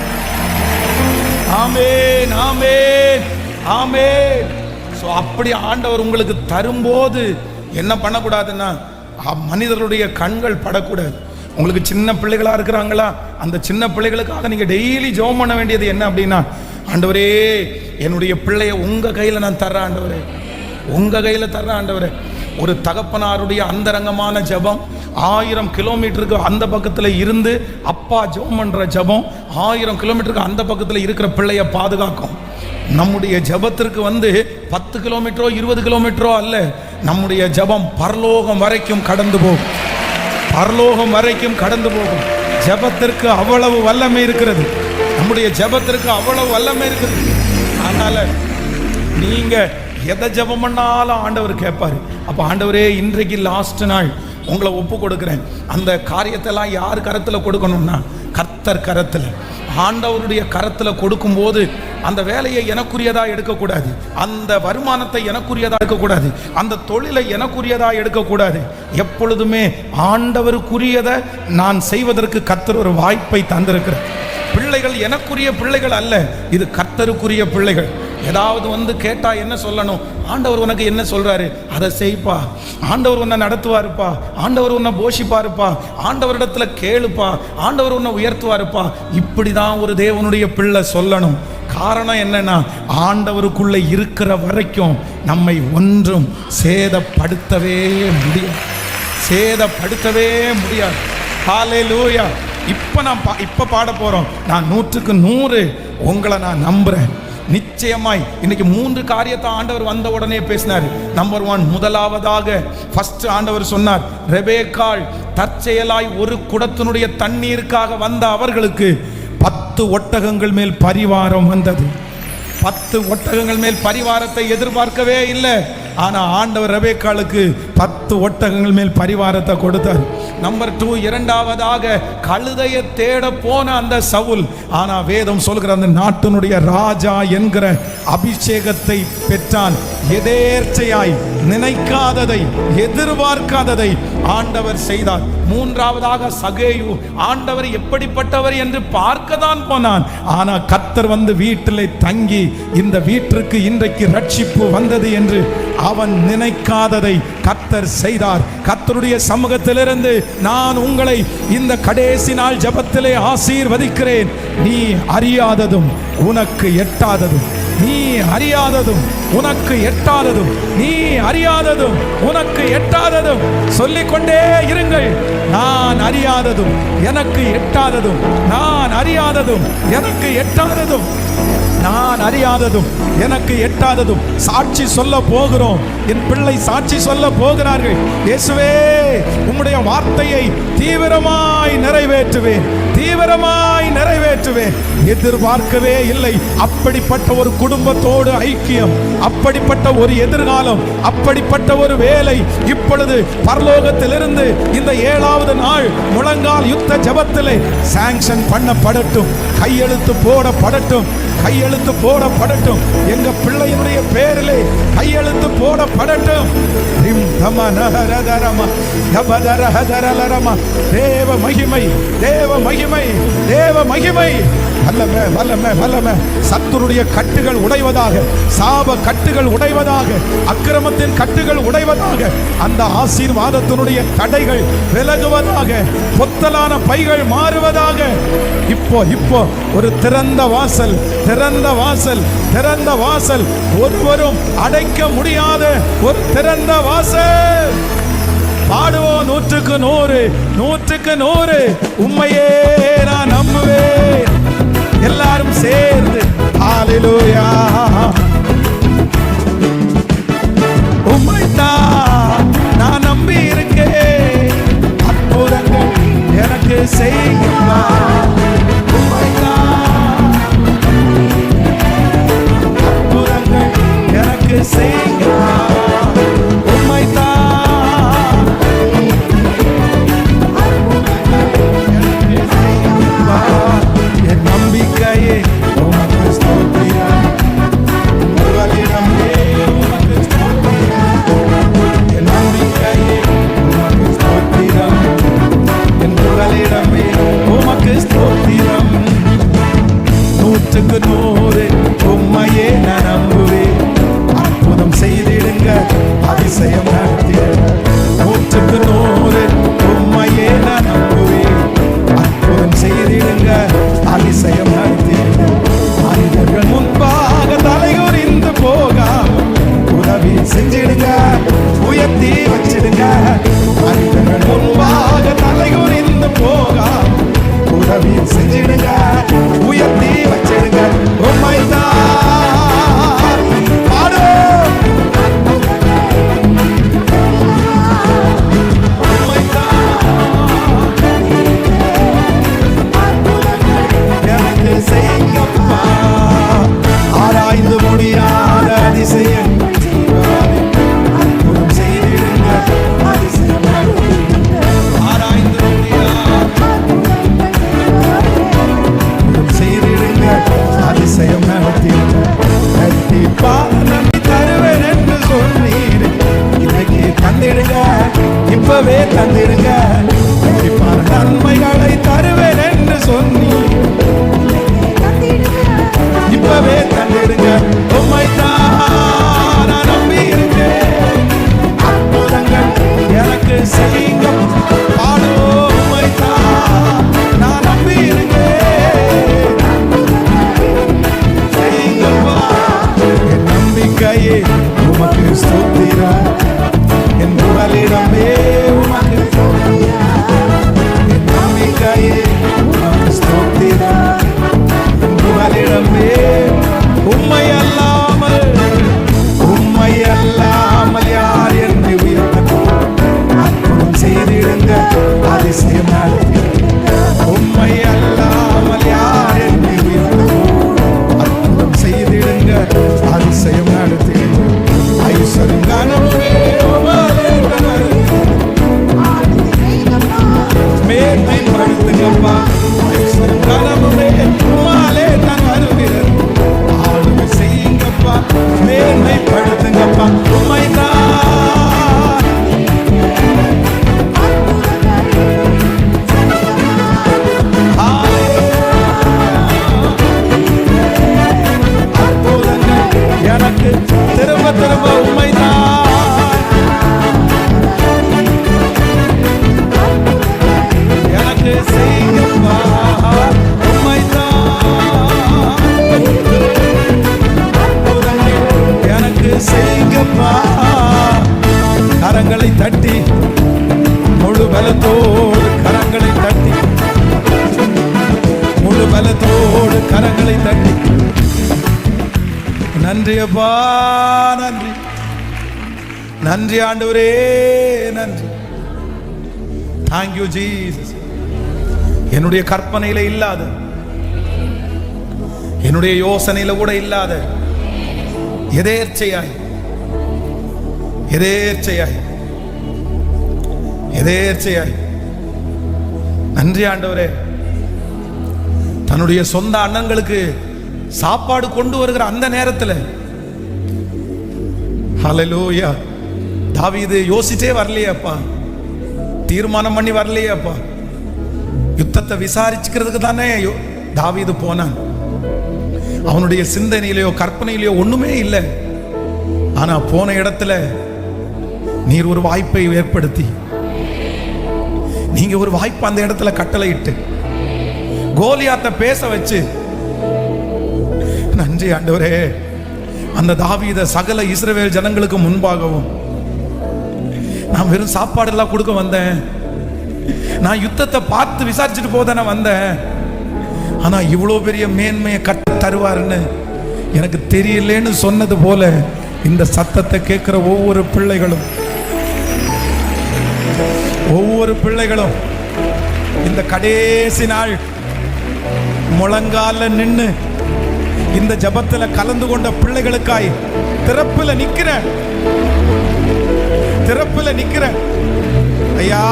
ஆமென், ஆமென், ஆமென். சோ அப்படி ஆண்டவர் உங்களுக்கு தரும்போது என்ன பண்ணக்கூடாதுன்னா மனிதர்களுடைய கண்கள் படக்கூடாது. உங்களுக்கு சின்ன பிள்ளைகளா இருக்கிறாங்களா, அந்த சின்ன பிள்ளைகளுக்காக நீங்க டெய்லி ஜெபம் பண்ண வேண்டியது என்ன அப்படின்னா, ஆண்டவரே என்னுடைய பிள்ளைய உங்க கையில நான் தர்றேன் ஆண்டவரே, உங்க கையில தர்றேன் ஆண்டவரே. ஒரு தகப்பனாருடைய அந்தரங்கமான ஜெபம் 1000 கிலோமீட்டருக்கு அந்த பக்கத்துல இருந்து அப்பா ஜெபம் பண்ற ஜெபம் 1000 கிலோமீட்டருக்கு அந்த பக்கத்துல இருக்கிற பிள்ளைய பாதுகாக்கும். நம்முடைய ஜெபத்திற்கு 10 கிலோமீட்டரோ 20 கிலோமீட்டரோ அல்ல, நம்முடைய ஜெபம் பரலோகம் வரைக்கும் கடந்து போகும், பரலோகம் வரைக்கும் கடந்து போகும். ஜெபத்திற்கு அவ்வளவு வல்லமை இருக்கிறது, நம்முடைய ஜெபத்திற்கு அவ்வளவு வல்லமை இருக்கிறது. அதனால நீங்க எதை ஜெபம் பண்ணாலும் ஆண்டவர் கேட்பாரு. அப்ப ஆண்டவரே, இன்றைக்கு லாஸ்ட் நாள் உங்களை ஒப்பு கொடுக்குறேன். அந்த காரியத்தெல்லாம் யார் கரத்தில் கொடுக்கணும்னா கர்த்தர் கரத்தில், ஆண்டவருடைய கரத்தில் கொடுக்கும்போது அந்த வேலையை எனக்குரியதா எடுக்கக்கூடாது, அந்த வருமானத்தை எனக்குரியதா எடுக்கக்கூடாது, அந்த தொழிலை எனக்குரியதா எடுக்கக்கூடாது. எப்பொழுதுமே ஆண்டவருக்குரியதை நான் செய்வதற்கு கர்த்தர் ஒரு வாய்ப்பை தந்திருக்கிறார். பிள்ளைகள் எனக்குரிய பிள்ளைகள் அல்ல, இது கர்த்தருக்குரிய பிள்ளைகள். ஏதாவது வந்து கேட்டா என்ன சொல்லணும்? ஆண்டவர் உனக்கு என்ன சொல்றாரு அதை செய்ப்பா, ஆண்டவர் உன்னை நடத்துவாருப்பா, ஆண்டவர் உன்னை போஷிப்பாருப்பா, ஆண்டவரிடத்துல கேளுப்பா, ஆண்டவர் உன்னை உயர்த்துவாருப்பா. இப்படிதான் ஒரு தேவனுடைய பிள்ளை சொல்லணும். காரணம் என்னன்னா, ஆண்டவருக்குள்ள இருக்கிற வரைக்கும் நம்மை ஒன்றும் சேதப்படுத்தவே முடியாது, சேதப்படுத்தவே முடியாது. ஹல்லேலூயா. இப்ப பாட போறோம். நான் 100க்கு 100 உங்களை நான் நம்புறேன். நிச்சயமாய் இன்னைக்கு 3 காரியத்தை ஆண்டவர் வந்த உடனே பேசினார். நம்பர் 1, முதலாவதாக ஃபர்ஸ்ட் ஆண்டவர் சொன்னார், ரெபேக்காள் தற்செயலாய் ஒரு குடத்தினுடைய தண்ணீருக்காக வந்த அவர்களுக்கு 10 ஒட்டகங்கள் மேல் பரிவாரம் வந்தது. 10 ஒட்டகங்கள் மேல் பரிவாரத்தை எதிர்பார்க்கவே இல்லை. ஆனா ஆண்டவர் ரெபேக்காளுக்கு 10 ஒட்டகங்கள் மேல் பரிவாரத்தை கொடுத்தார். நம்பர் 2, இரண்டாவதாக கழுதையை தேட போன அந்த சவுல், ஆனா வேதம் சொல்கிற அந்த நாட்டினுடைய ராஜா என்கிற அபிஷேகத்தை பெற்றான். எதேர்ச்சையாய் நினைக்காததை, எதிர்பார்க்காததை ஆண்டவர் செய்தார். மூன்றாவதாக சகேயு, ஆண்டவர் எப்படிப்பட்டவர் என்று பார்க்க தான் போனான். ஆனா கர்த்தர் வந்து வீட்டிலே தங்கி இந்த வீட்டிற்கு இன்றைக்கு ரட்சிப்பு வந்தது என்று அவன் நினைக்காததை கர்த்தர் செய்தார். கர்த்தருடைய சமூகத்திலிருந்து நான் உங்களை இந்த கடைசி நாள் ஜெபத்திலே ஆசீர்வதிக்கிறேன். நீ அறியாததும் உனக்கு எட்டாததும், நீ அறியாததும் உனக்கு எட்டாததும், நீ அறியாததும் உனக்கு எட்டாததும் சொல்லிக்கொண்டே இருங்கள். நான் அறியாததும் எனக்கு எட்டாததும், நான் அறியாததும் எனக்கு எட்டாததும், நான் அறியாததும் எனக்கு எட்டாததும் சாட்சி சொல்ல போகிறோம். என் பிள்ளை சாட்சி சொல்ல போகிறார்கள். இயேசுவே, உம்முடைய வார்த்தையை தீவிரமாய் நிறைவேற்றுவேன், தீவிரமாய் நிறைவேற்றுவேன். எதிர்பார்க்கவே இல்லை அப்படிப்பட்ட ஒரு குடும்பத்தோடு ஐக்கியம், அப்படிப்பட்ட ஒரு எதிர்காலம், அப்படிப்பட்ட ஒரு வேலை இப்பொழுது பரலோகத்திலிருந்து இந்த 7வது நாள் முழங்கால் யுத்த ஜெபத்திலே சாங்ஷன் பண்ணப்படட்டும், கையெழுத்து போடப்படட்டும், கையெழுத்து போடப்படட்டும். எங்க பிள்ளையினுடைய பேரிலே கையெழுத்து போடப்படட்டும். தேவ மகிமை, தேவ மகிமை, தேவ மகிமை. வல்லமை, வல்லமை, வல்லமை. சத்துருடைய கட்டுகள் உடைவதாக, சாப கட்டுகள் உடைவதாக, அக்கிரமத்தின் கட்டுகள் உடைவதாக, அந்த ஆசீர்வாதத்தினுடைய தடைகள் விலகுவதாக, பொத்தலான பைகள் மாறுவதாக. இப்போ ஒரு திறந்த வாசல், திறந்த வாசல், திறந்த வாசல், ஒருவரும் அடைக்க முடியாத ஒரு திறந்த வாசல். பாடுவோம் 100க்கு 100, 100க்கு 100 உம்மையே நான் நம்புவேன். எல்லாரும் சேர்ந்து ஹல்லேலூயா. உம்மைத்தான் நான் நம்பி இருக்கேன், அற்புதங்கள் எனக்கு செய்யுமா. அற்புதங்கள் எனக்கு செய்யுமா. ஆராய்ந்து தந்திருங்க, இப்ப நன்மைகளை தருவேன் என்று சொன்னி இப்பவே தந்திருங்க. உம்மைத்தான் நான் நம்பி இருக்கேன், அற்புதங்கள் எனக்கு செய்யுங்க. பாடோ உம்மைத்தான் நான் நம்பி இருக்கேன், செய்யுங்கப்பா. என் நம்பிக்கையே உமக்கு ஸ்தோத்திரம், என் புகலிடமே உமக்கு என் நம்பிக்கையே உமக்கு ஸ்தோத்திரம், என் புகலிடமே. உம்மை அல்லாமல் யார் என்னை உயர்த்தக்கூடும்? அற்புதம் செய்திடுங்க, அதிசயம் நடத்திடுங்க. உம்மை அல்லாமல் யார் என்னை உயர்த்தக்கூடும்? அற்புதம் செய்திடுங்க, அதிசயம் நடத்திடுங்க. ஐஸ்வர்யம் கனவுமே மேன்மைப்படுத்துங்கப்பா, ஐஸ்வர்யம் கனவுமே உமாலே தான் வருகிறது. ஆளுமை செய்யுங்கப்பா, மேன்மைப்படுத்துங்கப்பா. உம்மைதான் அற்புதங்கள் எனக்கு திரும்ப திரும்ப உம்மைதான் எனக்கு செய்யுங்கப்பா, எனக்கு செய்யுங்கப்பா. கரங்களை தட்டி முழு பலத்தோடு கரங்களை தட்டி முழு பலத்தோடு கரங்களை தட்டி நன்றி அப்பா, நன்றி நன்றி ஆண்டவரே, நன்றி. Thank you Jesus. என்னுடைய கற்பனையில இல்லாத, என்னுடைய யோசனையில கூட இல்லாத எதேர்ச்சையாய் எதேர்ச்சையாய் எதேர்ச்சையாய் நன்றி ஆண்டவரே. தன்னுடைய சொந்த அண்ணங்களுக்கு சாப்பாடு கொண்டு வருகிற அந்த நேரத்தில் ஹல்லேலூயா, தாவீது யோசிச்சே வரலையேப்பா, தீர்மானம் பண்ணி வரலையேப்பா, யுத்தத்தை விசாரிச்சுக்கிறதுக்கு தானே தாவீது போனான். அவனுடைய சிந்தனையிலையோ கற்பனையிலையோ ஒண்ணுமே இல்லை. ஆனா போன இடத்துல நீர் ஒரு வாய்ப்பை ஏற்படுத்தி, நீங்க ஒரு வாய்ப்பு அந்த இடத்துல கட்டளையிட்டு கோலியாத்தை பேச வச்சு, நன்றி ஆண்டவரே. அந்த தாவீத சகல இஸ்ரவேல் ஜனங்களுக்கு முன்பாகவும் நான் வெறும் சாப்பாடு எல்லாம் கொடுக்க வந்தேன், நான் யுத்தத்தை பார்த்து விசாரிச்சுட்டு போதானே வந்தேன், ஆனா இவ்வளவு பெரிய மேன்மையை கட்ட தருவாருன்னு எனக்கு தெரியலன்னு சொன்னது போல இந்த சத்தத்தை கேட்கிற ஒவ்வொரு பிள்ளைகளும் இந்த கடைசி நாள் முழங்கால நின்னு இந்த ஜபத்துல கலந்து கொண்ட பிள்ளைகளுக்காய் திறப்புல நிக்கிறேன் ஐயா.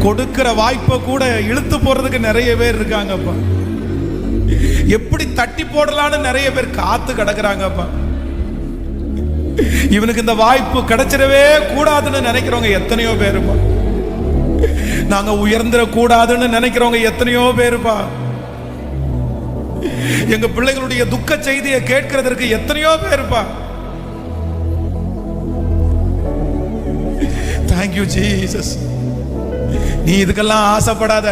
கொடுக்கிற வாய்ப்பை கூட இழுத்து போறதுக்கு நிறைய பேர் இருக்காங்கப்பா. எப்படி தட்டி போடலான்னு நிறைய பேர் காத்து கிடக்குறாங்கப்பா. இவனுக்கு இந்த வாய்ப்பு கிடைச்சிடவே கூடாதுன்னு நினைக்கிறவங்க எத்தனையோ பேருப்பா. நாங்க உயர்ந்திர கூடாதுன்னு நினைக்கிறவங்க எத்தனையோ பேருப்பா. எங்க பிள்ளைகளுடைய துக்க செய்தியை கேட்கிறதற்கு எத்தனையோ பேருப்பா. Thank you Jesus. நீ இதுக்கெல்லாம் ஆசைப்படாத,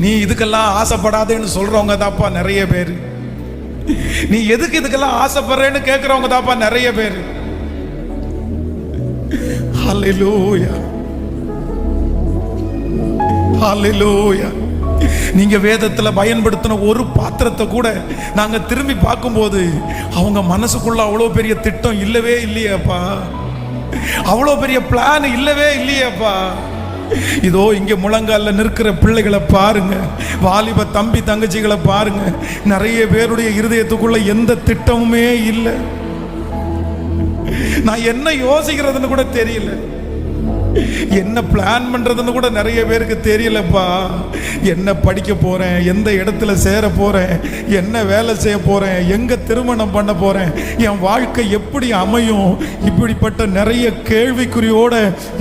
நீ இதுக்கெல்லாம் ஆசைப்படாதேன்னு சொல்றவங்க தாப்பா நிறைய பேர். நீ எதுக்கு இதுக்கெல்லாம் ஆசைப்படுறேன்னு கேட்கிறவங்க தாப்பா நிறைய பேர். ஹல்லேலூயா, ஹல்லேலூயா. நீங்க வேதத்துல பயன்படுத்தின ஒரு பாத்திரத்தை கூட நாங்க திரும்பி பார்க்கும்போது அவங்க மனசுக்குள்ள அவ்வளவு பெரிய திட்டம் இல்லவே இல்லையேப்பா, அவ்வளவு பெரிய பிளான் இல்லவே இல்லையேப்பா. இதோ இங்க முழங்கால நிற்கிற பிள்ளைகளை பாருங்க, வாலிப தம்பி தங்கச்சிகளை பாருங்க. நிறைய பேருடைய இருதயத்துக்குள்ள எந்த திட்டமுமே இல்லை. நான் என்ன யோசிக்கிறதுன்னு கூட தெரியல. என்ன பிளான் பண்றதுன்னு கூட நிறைய பேருக்கு தெரியலப்பா. என்ன படிக்க போறேன், எந்த இடத்துல சேர போறேன், என்ன வேலை செய்ய போறேன், எங்க திருமணம் பண்ண போறேன், என் வாழ்க்கை எப்படி அமையும், இப்படிப்பட்ட நிறைய கேள்விக்குறியோட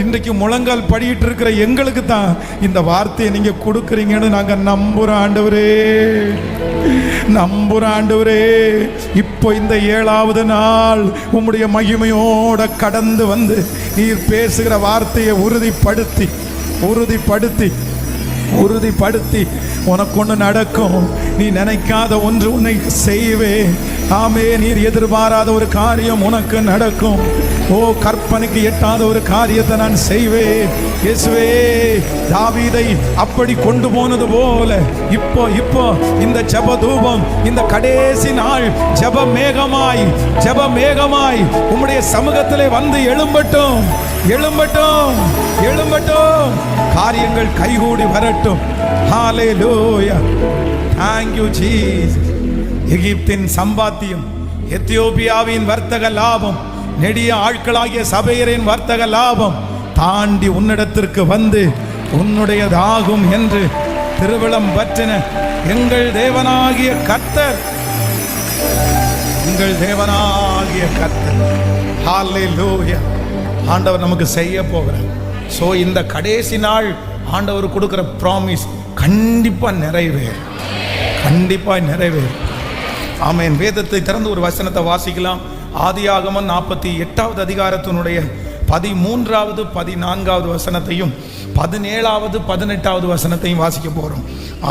இன்றைக்கு முழங்கால் படியிட்டு இருக்கிற எங்களுக்கு தான் இந்த வார்த்தையை நீங்க கொடுக்குறீங்கன்னு நாங்க நம்புறோம் ஆண்டவரே, நம்புறோம் ஆண்டவரே. இப்போ இந்த 7வது நாள் உம்முடைய மகிமையோட கடந்து வந்து நீர் பேசுகிற வார்த்தையை உறுதிப்படுத்தி உறுதிப்படுத்தி உறுதிப்படுத்தி உனக்கு ஒன்று நடக்கும். நீ நினைக்காத ஒன்று உன்னை செய்வே. ஆமே, நீர் எதிர்பாராத ஒரு காரியம் உனக்கு நடக்கும். ஓ, கற்பனைக்கு எட்டாத ஒரு காரியத்தை நான் செய்வேன். இயேசுவே, தாவீதை அப்படி கொண்டு போனது போல இப்போ இந்த ஜெப தூபம், இந்த கடைசி நாள் ஜெப மேகமாய் உம்முடைய சமூகத்திலே வந்து எழும்பட்டும், எழும்பட்டும், எழும்பட்டும். காரியங்கள் கைகூடி வரட்டும். ஹalleluya, thank you Jesus. எகிப்தின் சம்பாத்தியம், எத்தியோப்பியாவின் வர்த்தக லாபம், நெடிய ஆட்களாகிய சபையரின் வர்த்தக லாபம் தாண்டி உன்னிடத்திற்கு வந்து உன்னுடையதாகும் என்று திருவிழம் பற்றின எங்கள் தேவனாகிய கர்த்தர், எங்கள் தேவனாகிய கர்த்தர். ஹalleluya. ஆண்டவர் நமக்கு செய்ய போகிறார். ஸோ இந்த கடைசி நாள் ஆண்டவர் கொடுக்கிற ப்ராமிஸ் கண்டிப்பா நிறைவேறும், கண்டிப்பா நிறைவேறும். ஆமென். வேதத்தை திறந்து ஒரு வசனத்தை வாசிக்கலாம். ஆதியாகமம் 48வது அதிகாரத்தினுடைய 13வது 14வது வசனத்தையும் 17வது 18வது வசனத்தையும் வாசிக்க போறோம்.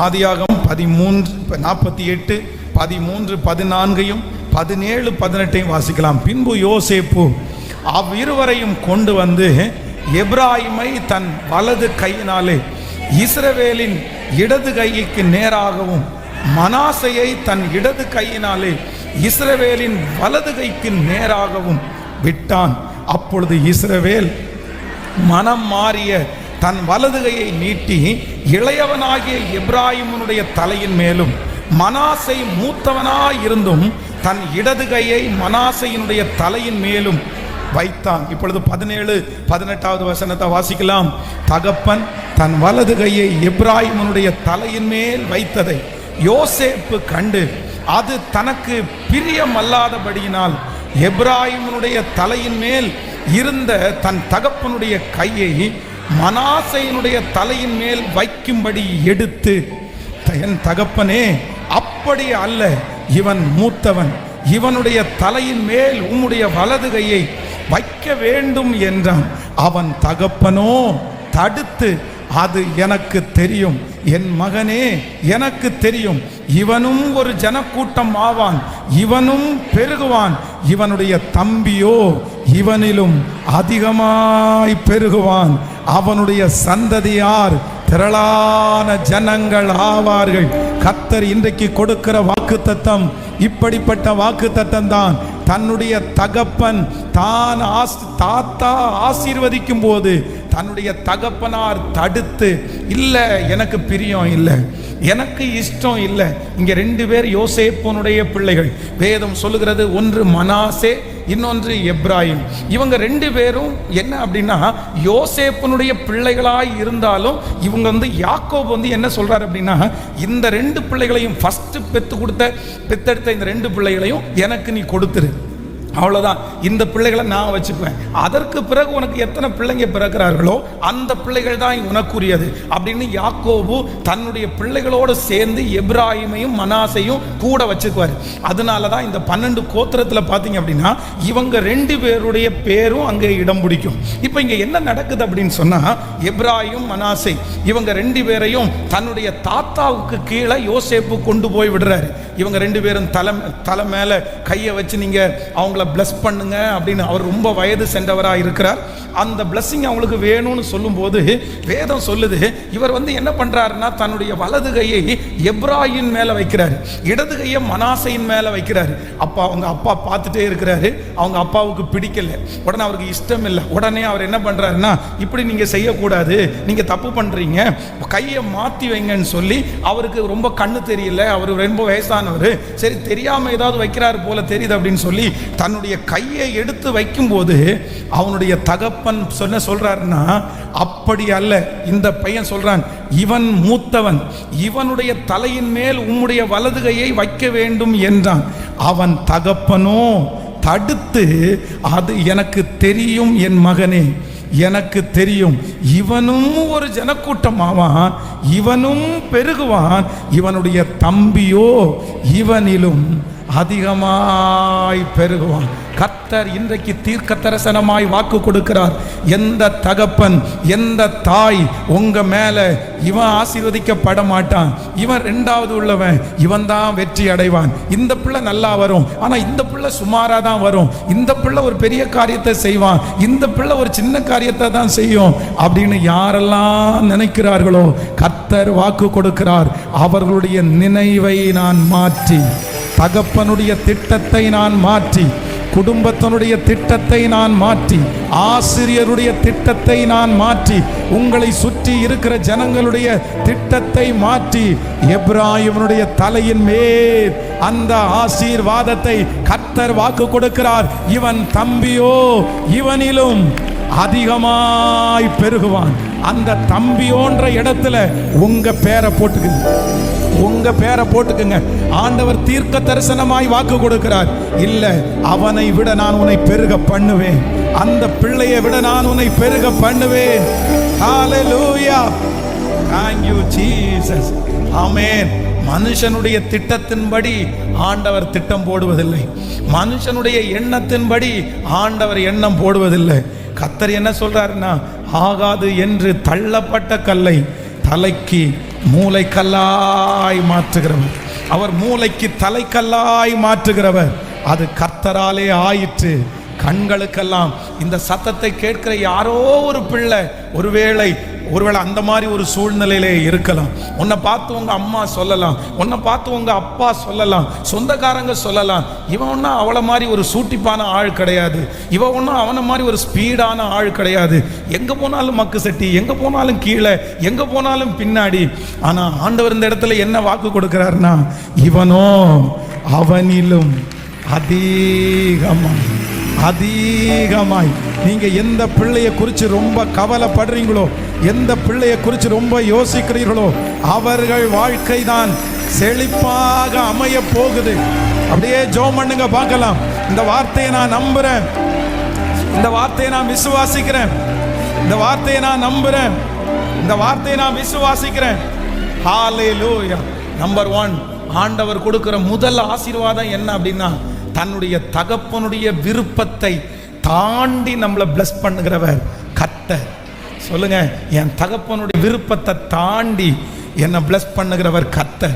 ஆதியாகமம் 48 13 14 17 18 வாசிக்கலாம். பின்பு யோசேப்பு அவ்விருவரையும் கொண்டு வந்து எப்ராயிமை தன் வலது கையினாலே இஸ்ரவேலின் இடது கைக்கு நேராகவும் மனாசையை தன் இடது கையினாலே இஸ்ரவேலின் வலது கைக்கு நேராகவும் விட்டான். அப்பொழுது இஸ்ரவேல் மனம் மாறிய தன் வலது கையை நீட்டி இளையவனாகிய எப்ராயிமுடைய தலையின் மேலும், மனாசை மூத்தவனாயிருந்தும் தன் இடது கையை மனாசையினுடைய தலையின் மேலும் வைத்தான். இப்பொழுது 17 18வது வசனத்தை வாசிக்கலாம். தகப்பன் தன் வலது கையை எப்ராயிமுடைய தலையின் மேல் வைத்ததை யோசேப்பு கண்டு அது தனக்கு பிரியமல்லாதபடியினால் எப்ராயிமுடைய தலையின் மேல் இருந்த தன் தகப்பனுடைய கையை மனாசையினுடைய தலையின் மேல் வைக்கும்படி எடுத்து, என் தகப்பனே, அப்படி அல்ல, இவன் மூத்தவன், இவனுடைய தலையின் மேல் உம்முடைய வலது கையை வைக்க வேண்டும் என்றான். அவன் தகப்பனோ தடுத்து, அது எனக்கு தெரியும், என் மகனே, எனக்கு தெரியும், இவனும் ஒரு ஜனக்கூட்டம் ஆவான், இவனும் பெருகுவான், இவனுடைய தம்பியோ இவனிலும் அதிகமாய் பெருகுவான், அவனுடைய சந்ததியார் திரளான ஜனங்கள் ஆவார்கள். கர்த்தர் இன்றைக்கு கொடுக்கிற வாக்குத்தத்தம் இப்படிப்பட்ட வாக்குத்தத்தம் தான். தன்னுடைய தகப்பன் தாத்தா ஆசீர்வதிக்கும் போது தன்னுடைய தகப்பனார் தடுத்து, இல்லை எனக்கு பிரியம் இல்லை, எனக்கு இஷ்டம் இல்லை. இங்க 2 பேர் யோசேப்புனுடைய பிள்ளைகள். வேதம் சொல்லுகிறது, ஒன்று மனாசே, இன்னொன்று எப்ராயிம். இவங்க 2 பேரும் என்ன அப்படின்னா யோசேப்புனுடைய பிள்ளைகளாய் இருந்தாலும் இவங்க யாக்கோபு என்ன சொல்றாரு அப்படின்னா, இந்த 2 பிள்ளைகளையும் ஃபர்ஸ்ட் பெத்தெடுத்த இந்த 2 பிள்ளைகளையும் எனக்கு நீ கொடுத்துரு, அவ்வளோதான், இந்த பிள்ளைகளை நான் வச்சுக்குவேன், அதற்கு பிறகு உனக்கு எத்தனை பிள்ளைங்க பிறக்கிறார்களோ அந்த பிள்ளைகள் தான் உனக்குரியது அப்படின்னு யாக்கோபு தன்னுடைய பிள்ளைகளோடு சேர்ந்து எப்ராயிமையும் மனாசையும் கூட வச்சுக்குவார். அதனால தான் இந்த 12 கோத்திரத்தில் பார்த்தீங்க அப்படின்னா இவங்க 2 பேருடைய பேரும் அங்கே இடம் பிடிக்கும். இப்போ இங்கே என்ன நடக்குது அப்படின்னு சொன்னால், எப்ராயிம் மனாசை இவங்க 2 பேரையும் தன்னுடைய தாத்தாவுக்கு கீழே யோசேப்பு கொண்டு போய் விடுறாரு. இவங்க 2 பேரும் தலை மேலே கையை வச்சு நீங்கள் அவங்கள பிளஸ் பண்ணுங்க அப்படின்னு, அவர் ரொம்ப வயது சென்றவராக இருக்கிறார். அந்த பிளஸ்ஸிங் அவங்களுக்கு வேணும்னு சொல்லும்போது வேதம் சொல்லுது, இவர் என்ன பண்றாருன்னா தன்னுடைய வலது கையை எப்ராயின் மேல வைக்கிறாரு, இடது கையை மனாசையின் மேல வைக்கிறாரு. அவங்க அப்பா பார்த்துட்டே இருக்கிறாரு, அவங்க அப்பாவுக்கு பிடிக்கல, உடனே அவருக்கு இஷ்டம் இல்லை. உடனே அவர் என்ன பண்றாருன்னா, இப்படி நீங்க செய்யக்கூடாது, நீங்க தப்பு பண்றீங்க, கையை மாத்தி வைங்கன்னு சொல்லி, அவருக்கு ரொம்ப கண்ணு தெரியல, அவர் ரொம்ப வயசானவர், சரி தெரியாம ஏதாவது வைக்கிறாரு போல தெரியுது அப்படின்னு சொல்லி தன் தன்னுடைய கையை எடுத்து வைக்கும்போது அவனுடைய தகப்பன் சொல்றாருன்னா, அப்படி அல்ல. இந்த பையன் சொல்றான், இவன் மூத்தவன், இவனுடைய தலையின் மேல் உம்முடைய வலது கையை வைக்க வேண்டும் என்றான். அவன் தகப்பனோ தடுத்து, அது எனக்கு தெரியும் என் மகனே, எனக்கு தெரியும், இவனும் ஒரு ஜனக்கூட்டம் ஆவான், இவனும் பெருகுவான், இவனுடைய தம்பியோ இவனிலும் அதிகமாய் பெருகுவான். கர்த்தர் இன்றைக்கு தீர்க்க தரிசனமாய் வாக்கு கொடுக்கிறார். எந்த தகப்பன், எந்த தாய் உங்க மேல இவன் ஆசீர்வதிக்கப்பட மாட்டான், இவன் ரெண்டாவது உள்ளவன், இவன் தான் வெற்றி அடைவான், இந்த பிள்ளை நல்லா வரும், ஆனா இந்த பிள்ளை சுமாரா தான் வரும், இந்த பிள்ளை ஒரு பெரிய காரியத்தை செய்வான், இந்த பிள்ளை ஒரு சின்ன காரியத்தை தான் செய்யும் அப்படின்னு யாரெல்லாம் நினைக்கிறார்களோ, கர்த்தர் வாக்கு கொடுக்கிறார், அவர்களுடைய நினைவை நான் மாற்றி, தகப்பனுடைய திட்டத்தை நான் மாற்றி, குடும்பத்தினுடைய திட்டத்தை நான் மாற்றி, ஆசிரியருடைய திட்டத்தை நான் மாற்றி, உங்களை சுற்றி இருக்கிற ஜனங்களுடைய திட்டத்தை மாற்றி, எப்ராயிமுடைய தலையின் மேல் அந்த ஆசீர்வாதத்தை கர்த்தர் வாக்கு கொடுக்கிறார். இவன் தம்பியோ இவனிலும் அதிகமாய் பெருகுவான். அந்த தம்பியோன்ற இடத்துல உங்க பேரை போட்டுக்குங்க, உங்க பேரை போட்டுக்குங்க. ஆண்டவர் தீர்க்க தரிசனமாய் வாக்கு கொடுக்கிறார். இல்ல, அவனை விட நான் உன்னை பெருக பண்ணுவேன், அந்த பிள்ளையை விட நான் உன்னை பெருக பண்ணுவேன். ஹalleluya, thank you Jesus, ஆமென். மனுஷனுடைய திட்டத்தின்படி ஆண்டவர் திட்டம் போடுவதில்லை, மனுஷனுடைய எண்ணத்தின்படி ஆண்டவர் எண்ணம் போடுவதில்லை. கர்த்தர் என்ன சொல்றாருன்னா, ஆகாது என்று தள்ளப்பட்ட கல்லை தலைக்கு மூளைக்கல்லாய் மாற்றுகிறவர், அவர் மூளைக்கு தலைக்கல்லாய் மாற்றுகிறவர். அது கர்த்தராலே ஆயிற்று. கண்களுக்கெல்லாம் இந்த சத்தத்தை கேட்கிற யாரோ ஒரு பிள்ளை ஒருவேளை அந்த மாதிரி ஒரு சூழ்நிலையிலே இருக்கலாம். உன்னை பார்த்து உங்க அம்மா சொல்லலாம், உன்னை பார்த்து உங்க அப்பா சொல்லலாம், சொந்தக்காரங்க சொல்லலாம், இவன் ஒன்றும் அவளை மாதிரி ஒரு சூட்டிப்பான ஆள் கிடையாது, இவன் ஒன்றும் அவனை மாதிரி ஒரு ஸ்பீடான ஆள் கிடையாது, எங்கே போனாலும் மக்கு சட்டி, எங்கே போனாலும் கீழே, எங்கே போனாலும் பின்னாடி. ஆனால் ஆண்டவர் இந்த இடத்துல என்ன வாக்கு கொடுக்கிறாருன்னா, இவனோ அவனிலும் அதிகமாய் அதிகமாய். நீங்க எந்த பிள்ளையை குறித்து ரொம்ப கவலைப்படுறீங்களோ, எந்த பிள்ளையை குறித்து ரொம்ப யோசிக்கிறீர்களோ, அவர்கள் வாழ்க்கை தான் செழிப்பாக அமைய போகுது. அப்படியே ஜெபம் பண்ணுங்க பார்க்கலாம். இந்த வார்த்தையை நான் நம்புறேன், இந்த வார்த்தையை நான் விசுவாசிக்கிறேன், இந்த வார்த்தையை நான் நம்புறேன், இந்த வார்த்தையை நான் விசுவாசிக்கிறேன். ஹalleluya. நம்பர் 1, ஆண்டவர் கொடுக்கிற முதல் ஆசீர்வாதம் என்ன அப்படின்னா, தன்னுடைய தகப்பனுடைய விருப்பத்தை தாண்டி நம்மளை பிளஸ் பண்ணுகிறவர் கர்த்தர். சொல்லுங்க, என் தகப்பனுடைய விருப்பத்தை தாண்டி என்னை பிளஸ் பண்ணுகிறவர் கர்த்தர்.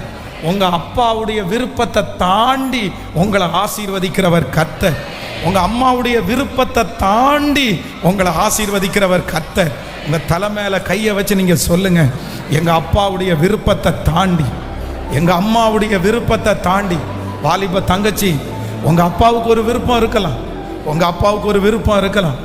உங்க அப்பாவுடைய விருப்பத்தை தாண்டி உங்களை ஆசீர்வதிக்கிறவர் கர்த்தர். உங்க அம்மாவுடைய விருப்பத்தை தாண்டி உங்களை ஆசீர்வதிக்கிறவர் கர்த்தர். உங்க தலை மேல கையை வச்சு நீங்க சொல்லுங்க, எங்க அப்பாவுடைய விருப்பத்தை தாண்டி, எங்க அம்மாவுடைய விருப்பத்தை தாண்டி. வாலிப தங்கச்சி, உங்க அப்பாவுக்கு ஒரு விருப்பம் இருக்கலாம், உங்க அப்பாவுக்கு ஒரு விருப்பம் இருக்கலாம்,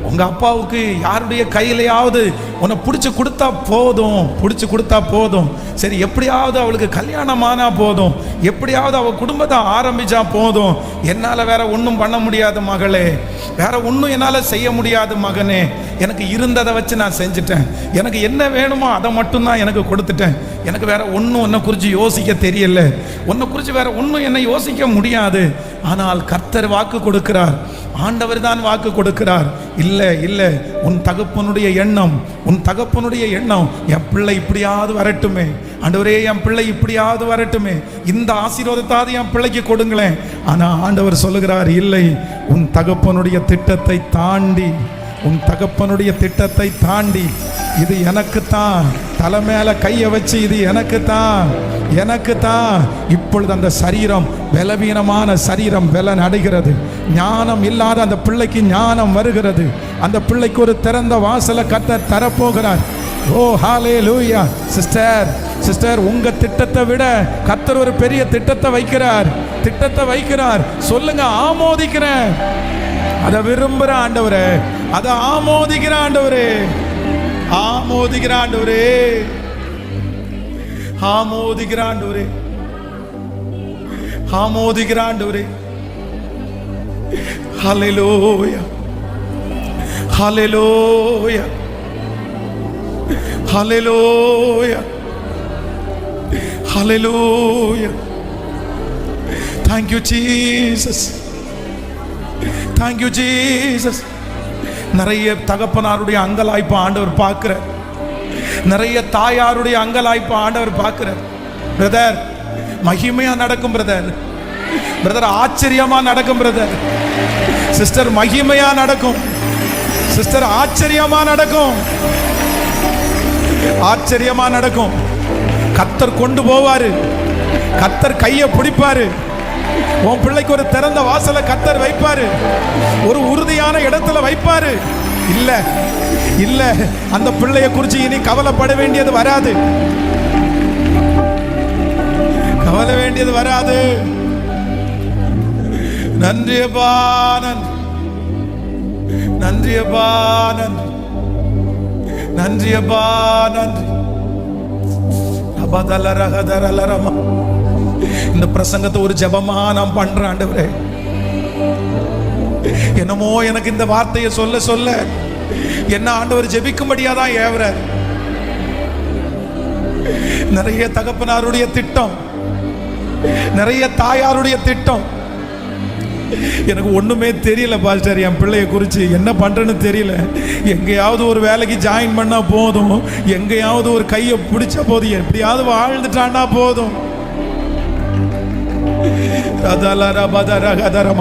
உங்க அப்பாவுக்கு யாருடைய கையிலையாவது உன்னை பிடிச்சி கொடுத்தா போதும், பிடிச்சி கொடுத்தா போதும், சரி எப்படியாவது அவளுக்கு கல்யாணம் ஆனா போதும், எப்படியாவது அவள் குடும்பத்தை ஆரம்பிச்சா போதும், என்னால் வேற ஒன்றும் பண்ண முடியாது மகளே, வேற ஒன்றும் என்னால் செய்ய முடியாது மகனே, எனக்கு இருந்ததை வச்சு நான் செஞ்சுட்டேன், எனக்கு என்ன வேணுமோ அதை மட்டும்தான் எனக்கு கொடுத்துட்டேன், எனக்கு வேற ஒன்றும் உன்னை குறித்து யோசிக்க தெரியல, உன்னை குறித்து வேற ஒன்றும் என்னை யோசிக்க முடியாது. ஆனால் கர்த்தர் வாக்கு கொடுக்கிறார், ஆண்டவர் தான் வாக்கு கொடுக்கிறார். இல்லை இல்லை, உன் தகப்பனுடைய எண்ணம், உன் தகப்பனுடைய எண்ணம், என் பிள்ளை இப்படியாவது வரட்டுமே ஆண்டவரே, என் பிள்ளை இப்படியாவது வரட்டுமே, இந்த ஆசீர்வாதத்தாவது என் பிள்ளைக்கு கொடுங்களேன். ஆனால் ஆண்டவர் சொல்லுகிறார், இல்லை, உன் தகப்பனுடைய திட்டத்தை தாண்டி, உன் தகப்பனுடைய திட்டத்தை தாண்டி, இது எனக்கு தான், தலை மேல கையை வச்சு இது எனக்கு தான், எனக்கு தான். இப்பொழுது அந்த சரீரம், பலவீனமான சரீரம் பலன் அடைகிறது, ஞானம் இல்லாத அந்த பிள்ளைக்கு ஞானம் வருகிறது, அந்த பிள்ளைக்கு ஒரு திறந்த வாசலை கர்த்தர் தரப்போகிறார். ஓ ஹalleluya. சிஸ்டர், உங்க திட்டத்தை விட கர்த்தர் ஒரு பெரிய திட்டத்தை வைக்கிறார், திட்டத்தை வைக்கிறார். சொல்லுங்க, ஆமோதிக்கிறேன், அதை விரும்புகிற ஆண்டவரே, அதை ஆமோதிக்கிற ஆண்டவரே, ஆமோதிக்கிற ஆண்டவரே, ஆமோதிக்கிற ஆண்டவரே, ஆமோதிக்கிற ஆண்டவரே. ஹல்லேலூயா, ஹல்லேலூயா, ஹல்லேலூயா, ஹல்லேலூயா. Thank you Jesus, thank you Jesus. நிறைய தகப்பனாருடைய அங்கலாய்ப்பு ஆண்டவர் பார்க்கிறார், நிறைய தாயாருடைய அங்கலாய்ப்பு ஆண்டவர் பார்க்கிறார். பிரதர், மகிமையா நடக்கும் பிரதர், பிரதர் ஆச்சரியமா நடக்கும் பிரதர், சிஸ்டர் மகிமையா நடக்கும், சிஸ்டர் ஆச்சரியமா நடக்கும், ஆச்சரியமா நடக்கும். கர்த்தர் கொண்டு போவாரு, கர்த்தர் கையை பிடிப்பாரு. உன் பிள்ளைக்கு ஒரு திறந்த வாசலை கர்த்தர் வைப்பாரு, ஒரு உறுதியான இடத்துல வைப்பாரு. இல்ல இல்ல, அந்த பிள்ளைய குறிச்சு இனி கவலைப்பட வேண்டியது வராது, கவலை வேண்டியது வராது. நன்றியப்பா, நன்றியப்பா, நன்றி, நன்றியப்பா, நன்றி. அபதலரகதரலரமா, இந்த பிரசங்கத்தை ஒரு ஜெபமா நான் பண்றேன். ஆண்டவரே, என்னமோ எனக்கு இந்த வார்த்தையை சொல்ல சொல்ல என்ன ஆண்டவர் ஜெபிக்கும்படியா தான் ஏவற. நிறைய தகப்பனாருடைய திட்டம், நிறைய தாயாருடைய திட்டம். எனக்கு ஒண்ணுமே தெரியல பாஸ்டர், என் பிள்ளைய குறிச்சு என்ன பண்றேன்னு தெரியல. எங்கேயாவது ஒரு வேலைக்கு ஜாயின் பண்ணா போதும், எங்கேயாவது ஒரு கையை பிடிச்ச போதும், எப்படியாவது வாழ்ந்துட்டான்னா போதும்.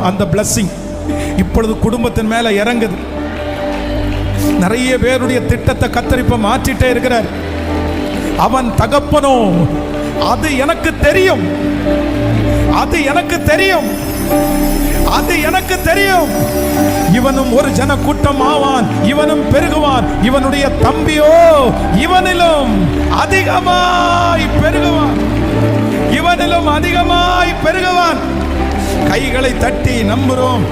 அந்த பிளஸிங் இப்பொழுது குடும்பத்தின் மேல இறங்குது. நிறைய பேருடைய திட்டத்தை கர்த்தர் இப்ப மாற்றிட்டே இருக்கிறார். அவன் தகப்பனோ, அது எனக்கு தெரியும், அது எனக்கு தெரியும், அது எனக்கு தெரியும். இவனும் ஒரு ஜன கூட்டம் ஆவான், இவனும் பெருகுவான். இவனுடைய தம்பியோ இவனிலும் அதிகமாய் பெருகுவான், இவனிலும் அதிகமாய் பெருகுவான். கைகளை தட்டி நம்புறோம்.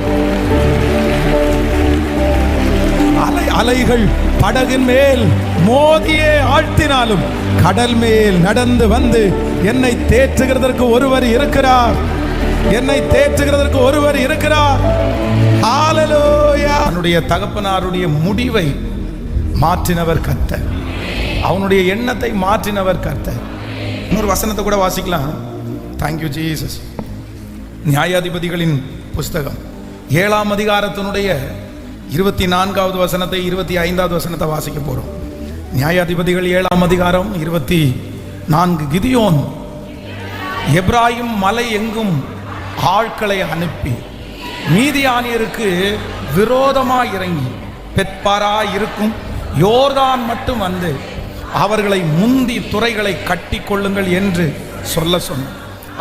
அலைகள் படகின் மேல் மோதியே ஆழ்த்தினாலும் கடல் மேல் நடந்து வந்து என்னை தேற்றுகிறதற்கு ஒருவர் இருக்கிறார், என்னை தேற்றுகிறதற்கு ஒருவர் இருக்கிறார். ஹல்லேலூயா. அவனுடைய தகப்பனாருடைய முடிவை மாற்றினவர் கர்த்தர், அவனுடைய எண்ணத்தை மாற்றினவர் கர்த்தர். இன்னொரு வசனத்தை கூட வாசிக்கலாம். Thank you Jesus. நியாயாதிபதிகளின் புஸ்தகம் 7ஆம் அதிகாரத்தினுடைய 24வது வசனத்தை 25வது வசனத்தை வாசிக்க போறோம். நியாயாதிபதிகள் 7ஆம் அதிகாரம் 24. கிதியோன் எப்ராயிம் மலை எங்கும் ஆட்களை அனுப்பி மீதியானியருக்கு விரோதமாய் இறங்கி பெத்பாரா இருக்கும் யோர்தான் மட்டும் வந்து அவர்களை முந்தி துறைகளை கட்டி கொள்ளுங்கள் என்று சொல்ல சொன்னார்.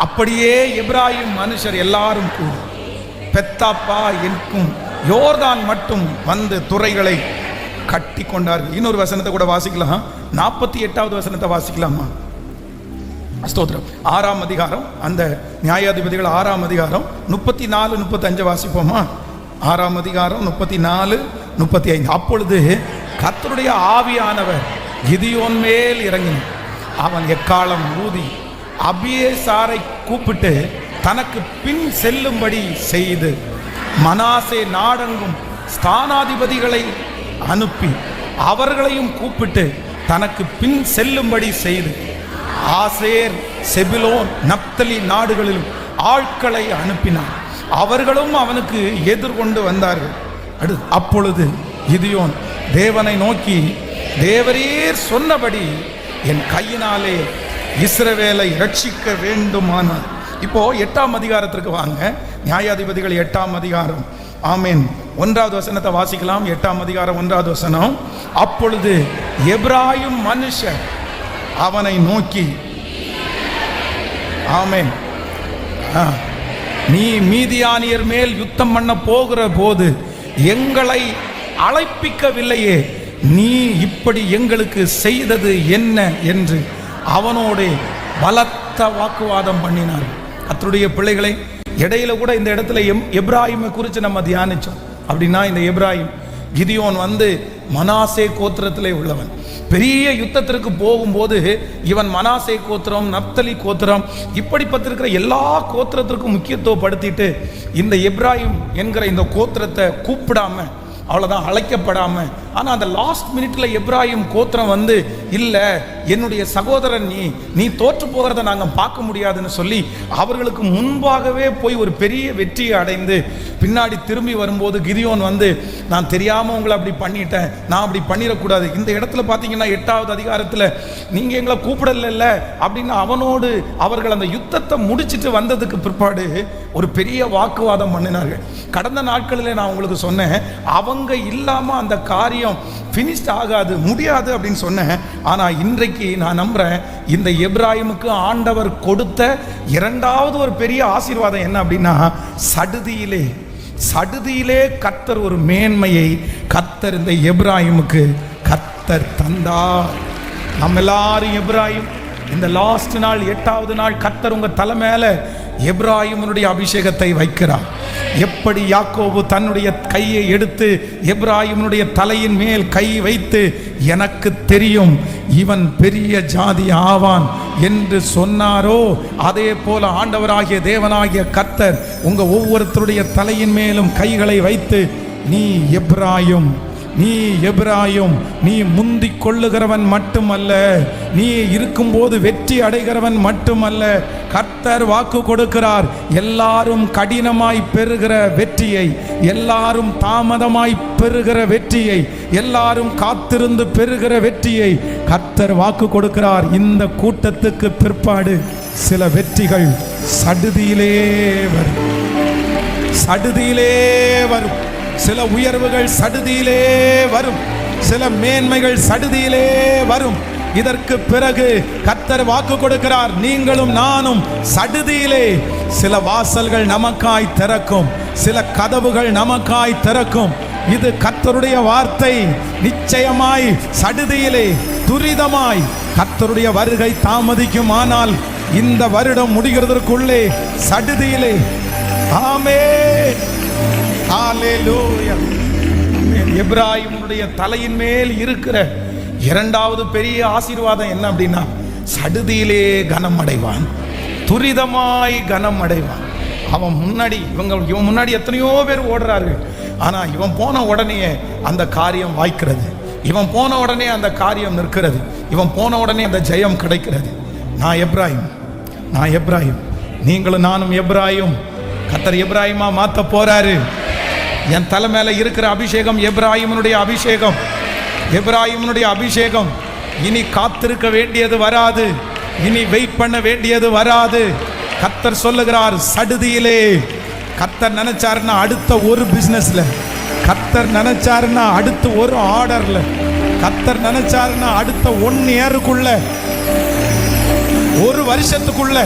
அப்படியே எப்ராயிம் மனுஷர் எல்லாரும் கூடி பெத்தாப்பா இருக்கும் யோர்தான் மட்டும் வந்து துறைகளை கட்டி கொண்டார்கள். இன்னொரு வசனத்தை கூட வாசிக்கலாம். 48வது வசனத்தை வாசிக்கலாமா? ஸ்தோத்திரம். 6ஆம் அதிகாரம், அந்த நியாயாதிபதிகள் 6ஆம் அதிகாரம் 34, 35 வாசிப்போமா? 6ஆம் அதிகாரம் 34, 35. அப்பொழுது கர்த்தருடைய ஆவியானவர் கிதியோன் மேல் இறங்கினார். அவன் எக்காலம் ஊதி அபியேசாரை கூப்பிட்டு தனக்கு பின் செல்லும்படி செய்து மனாசே நாடெங்கும் ஸ்தானாதிபதிகளை அனுப்பி அவர்களையும் கூப்பிட்டு தனக்கு பின் செல்லும்படி செய்து ஆசேர், செபுலோன், நப்தலி நாடுகளிலும் ஆட்களை அனுப்பினார். அவர்களும் அவனுக்கு எதிர்கொண்டு வந்தார்கள். அப்பொழுது கிதியோன் தேவனை நோக்கி, தேவரீர் சொன்னபடி என் கையினாலே இஸ்ரவேலை ரட்சிக்க வேண்டுமானார். இப்போ 8ஆம் அதிகாரத்திற்கு வாங்க. நியாயாதிபதிகள் 8ஆம் அதிகாரம். ஆமென். 1வது வசனத்தை வாசிக்கலாம். 8ஆம் அதிகாரம் 1வது வசனம். அப்பொழுது எப்ராயிம் மனுஷர் அவனை நோக்கி, ஆமென், நீ மீதியானியர் மேல் யுத்தம் பண்ண போகிற போது எங்களை அழைப்பிக்கவில்லையே, நீ இப்படி எங்களுக்கு செய்தது என்ன என்று அவனோட பலத்த வாக்குவாதம் பண்ணினார். கர்த்தருடைய பிள்ளைகளை, இடையில கூட இந்த இடத்துல எப்ராயிமை குறித்து நம்ம தியானிச்சோம். அப்படின்னா இந்த எப்ராயிம், கிதியோன் வந்து மனாசே கோத்திரத்திலே உள்ளவன். பெரிய யுத்தத்திற்கு போகும்போது இவன் மனாசே கோத்திரம், நப்தலி கோத்திரம், இப்படிப்பட்டிருக்கிற எல்லா கோத்திரத்திற்கும் முக்கியத்துவப்படுத்திட்டு இந்த எப்ராயிம் என்கிற இந்த கோத்திரத்தை கூப்பிடாம, அவ்வளோதான், அழைக்கப்படாம, ஆனால் அந்த லாஸ்ட் மினிட்ல எப்ராயிம் கோத்திரம் வந்து இல்லை, என்னுடைய சகோதரன் நீ தோற்று போகிறத நாங்கள் பார்க்க முடியாதுன்னு சொல்லி அவர்களுக்கு முன்பாகவே போய் ஒரு பெரிய வெற்றியை அடைந்து பின்னாடி திரும்பி வரும்போது கிதியோன் வந்து, நான் தெரியாமல் உங்களை அப்படி பண்ணிட்டேன், நான் அப்படி பண்ணிடக்கூடாது. இந்த இடத்துல பார்த்தீங்கன்னா 8வது அதிகாரத்தில் நீங்கள் எங்களை கூப்பிடல அப்படின்னு அவனோடு அவர்கள் அந்த யுத்தத்தை முடிச்சுட்டு வந்ததுக்கு பிற்பாடு ஒரு பெரிய வாக்குவாதம் பண்ணினார்கள். கடந்த நாட்களில் நான் உங்களுக்கு சொன்னேன், அவங்க இல்லாமல் அந்த காரியம் ஃபினிஷ்ட் ஆகாது, முடியாது அப்படின்னு சொன்னேன். ஆனால் இன்றைக்கு நான் நம்புறேன், இந்த எப்ராயிமுக்கு ஆண்டவர் கொடுத்த 2வது ஒரு பெரிய ஆசீர்வாதம் என்ன அப்படின்னா, சடுதியிலே கர்த்தர் ஒரு மேன்மையை கர்த்தர் இந்த எப்ராயிமுக்கு கர்த்தர் தந்தார். நம்ம எல்லாரும் எப்ராயிம், இந்த லாஸ்ட் நாள் 8வது நாள் கர்த்தர் உங்க தலை மேல எப்ராயிமுடைய அபிஷேகத்தை வைக்கிறார். எப்படி யாக்கோபு தன்னுடைய கையை எடுத்து எப்ராயிமுடைய தலையின் மேல் கை வைத்து, எனக்கு தெரியும் இவன் பெரிய ஜாதி ஆவான் என்று சொன்னாரோ, அதே போல ஆண்டவராகிய தேவனாகிய கர்த்தர் உங்க ஒவ்வொருத்தருடைய தலையின் மேலும் கைகளை வைத்து, நீ எப்ராயிம், நீ முந்திக் கொள்ளுகிறவன் மட்டுமல்ல, நீ இருக்கும்போது வெற்றி அடைகிறவன் மட்டுமல்ல, கர்த்தர் வாக்கு கொடுக்கிறார், எல்லாரும் கடினமாய் பெறுகிற வெற்றியை, எல்லாரும் தாமதமாய் பெறுகிற வெற்றியை, எல்லாரும் காத்திருந்து பெறுகிற வெற்றியை கர்த்தர் வாக்கு கொடுக்கிறார். இந்த கூட்டத்துக்கு பிற்பாடு சில வெற்றிகள் சடுதியிலே வரும், சில உயர்வுகள் சடுதியிலே வரும், சில மேன்மைகள் சடுதியிலே வரும். இதற்கு பிறகு கர்த்தர் வாக்கு கொடுக்கிறார், நீங்களும் நானும் சடுதியிலே சில வாசல்கள் நமக்காய் திறக்கும், சில கதவுகள் நமக்காய் திறக்கும். இது கர்த்தருடைய வார்த்தை. நிச்சயமாய் சடுதியிலே, துரிதமாய் கர்த்தருடைய வருகை தாமதிக்கும். ஆனால் இந்த வருடம் முடிகிறதற்குள்ளே சடுதியிலே, ஆமென், ஹல்லேலூயா. எப்ராயிமுடைய தலையின் மேல் இருக்கிற 2வது பெரிய ஆசீர்வாதம் என்ன அப்படின்னா, சடுதியிலே கனம் அடைவான், துரிதமாய் கனம் அடைவான். அவன் முன்னாடி இவன் முன்னாடி எத்தனையோ பேர் ஓடுறார்கள், ஆனா இவன் போன உடனே அந்த காரியம் வாய்க்கிறது, இவன் போன உடனே அந்த காரியம் நிற்கிறது, இவன் போன உடனே அந்த ஜெயம் கிடைக்கிறது. நான் எப்ராயிம், நீங்களும் நானும் எப்ராயிம். கர்த்தர் எப்ராயிமா மாத்த போறாரு. என் தலை மேல இருக்கிற அபிஷேகம் எப்ராயிமுடைய அபிஷேகம், எப்ராயிமுடைய அபிஷேகம். இனி காத்திருக்க வேண்டியது வராது, இனி வெயிட் பண்ண வேண்டியது வராது. கர்த்தர் சொல்லுகிறார், சடுதியிலே. கர்த்தர் நினைச்சாருன்னா அடுத்த ஒரு பிசினஸ்ல, கர்த்தர் நினைச்சாருன்னா அடுத்த ஒரு ஆர்டர்ல, கர்த்தர் நினைச்சாருன்னா அடுத்த 1 இயருக்குள்ள, 1 வருஷத்துக்குள்ள,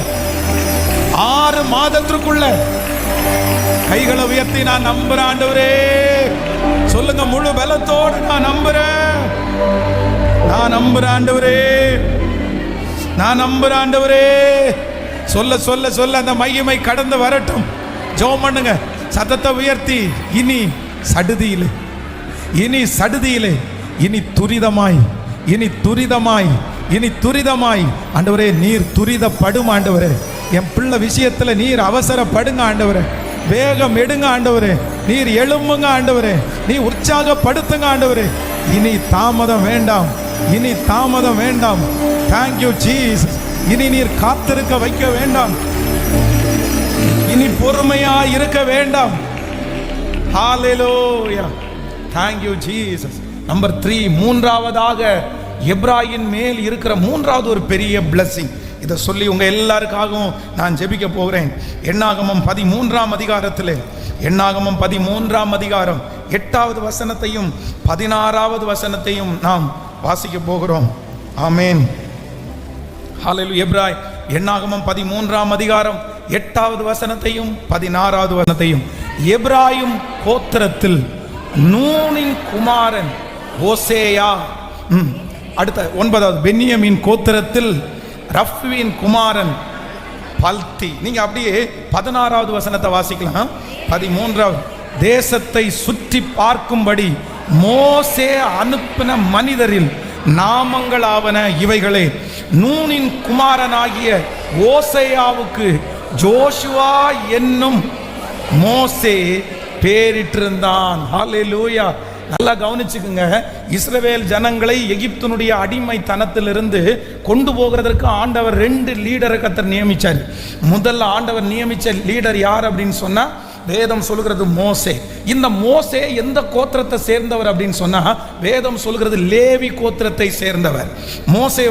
6 மாதத்திற்குள்ள. கைகளை உயர்த்தி நான் நம்புறேன் ஆண்டவரே, சொல்லுங்க முழு பலத்தோடு, நான் நம்புறேன் ஆண்டவரே, நான் நம்புறேன் ஆண்டவரே. சொல்ல சொல்ல சொல்ல அந்த மகிமை கடந்து வரட்டும். ஜெபம் பண்ணுங்க, சத்தத்தை உயர்த்தி. இனி சடுதியிலே, இனி துரிதமாய் ஆண்டவரே, நீர் துரிதப்படும் ஆண்டவரே. என் பிள்ளை விஷயத்துல நீர் அவசரப்படுங்க ஆண்டவரே, வேகம் எடுங்க ஆண்டவரே, நீர் எழும்புங்க ஆண்டவரே, நீ உற்சாகப்படுத்துங்க ஆண்டவரே. இனி தாமதம் வேண்டாம், தேங்க்யூ ஜீசஸ். இனி நீர் காத்திருக்க வைக்க வேண்டாம், இனி பொறுமையா இருக்க வேண்டாம். ஹல்லேலூயா, தேங்க்யூ ஜீசஸ். நம்பர் 3, 3வதாக எப்ராயிம் மேல் இருக்கிற 3வது ஒரு பெரிய பிளஸிங். இதை சொல்லி உங்க எல்லாருக்காகவும் நான் ஜெபிக்க போகிறேன். எண்ணாகமம் 13ஆம் அதிகாரத்தில், எண்ணாகமம் 13ஆம் அதிகாரம் 8வது வசனத்தையும் 16வது வசனத்தையும் நாம் வாசிக்க போகிறோம். ஆமென், ஹல்லேலூயா. எண்ணாகமம் 13ஆம் அதிகாரம் 8வது வசனத்தையும் 16வது வசனத்தையும். எப்ராயிம் கோத்திரத்தில் நூனின் குமாரன் ஓசேயா. அடுத்த 9வது பென்யமீன் கோத்திரத்தில் ரஃப்வின் குமாரன் பல்தி. நீங்க அப்படியே 16வது வசனத்தை வாசிக்கலாம். 13வது, தேசத்தை சுற்றி பார்க்கும்படி மோசே அனுப்பின மனிதரில் நாமங்களாவன இவைகளே: நூனின் குமாரனாகிய ஓசையாவுக்கு ஜோஷுவா என்னும் மோசே பேரிட்டிருந்தான். ஹல்லேலூயா. நல்லா கவனிச்சுக்குங்க. இஸ்ரவேல் ஜனங்களை எகிப்தினுடைய அடிமைத்தனத்திலிருந்து கொண்டு போகிறதற்கு ஆண்டவர் 2 லீடரை கர்த்தர் நியமிச்சார். முதல்ல ஆண்டவர் நியமிச்ச லீடர் யார் அப்படின்னு சொன்னா, வேதம் சொல்கிறது மோசே. இந்த மோசே எந்த கோத்திரத்தை சேர்ந்தவர் அப்படின்னு சொன்னா, வேதம் சொல்கிறது லேவி கோத்திரத்தை சேர்ந்தவர். மோசே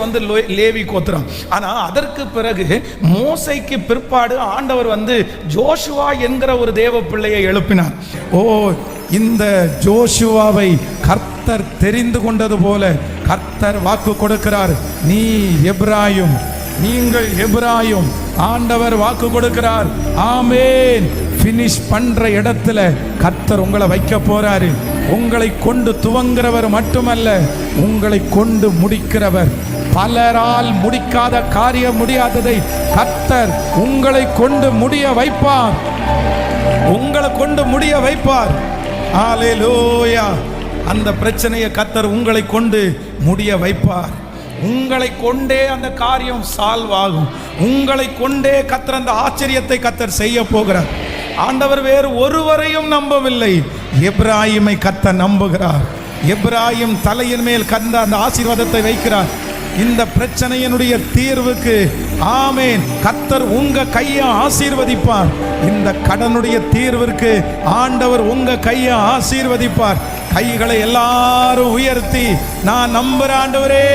லேவி கோத்திரம். ஆனா அதற்கு பிறகு மோசேக்கு பிற்பாடு ஆண்டவர் ஜோஷுவா என்கிற ஒரு தேவ பிள்ளையை எழுப்பினார். இந்த ஜோஷுவாவை கர்த்தர் தெரிந்து கொண்டது போல கர்த்தர் வாக்கு கொடுக்கிறார், நீ எபிராயும், நீங்கள் எபிராயும். ஆண்டவர் வாக்கு கொடுக்கிறார். ஆமென். பினிஷ் பண்ற இடத்துல கர்த்தர் உங்களை வைக்க போறாரு. உங்களை கொண்டு துவங்குறவர் மட்டுமல்ல, உங்களை கொண்டு முடிக்கிறவர். பலரால் முடிக்காத காரியம் முடியாததை கர்த்தர் உங்களை கொண்டு முடிய வைப்பார். உங்களை கொண்டு முடிய வைப்பார். ஹல்லேலூயா. அந்த பிரச்சனையை கர்த்தர் உங்களை கொண்டு முடிய வைப்பார். உங்களை கொண்டே அந்த காரியம் சால்வ் ஆகும். உங்களை கொண்டே கர்த்தர் அந்த ஆச்சரியத்தை கர்த்தர் செய்ய போகிறார். ஆண்டவர் வேறு ஒருவரையும் நம்பவில்லை, எபிராயிமை கர்த்தர் நம்புகிறார். எபிராயிம் தலையின் மேல் கர்த்தர் அந்த ஆசீர்வாதத்தை வைக்கிறார். இந்த பிரச்சனையினுடைய தீர்வுக்கு ஆமென் கர்த்தர் உங்க கையை ஆசீர்வதிப்பார். இந்த கடனுடைய தீர்விற்கு ஆண்டவர் உங்க கையை ஆசீர்வதிப்பார். கைகளை எல்லாரும் உயர்த்தி, நான் நம்புற ஆண்டவரே,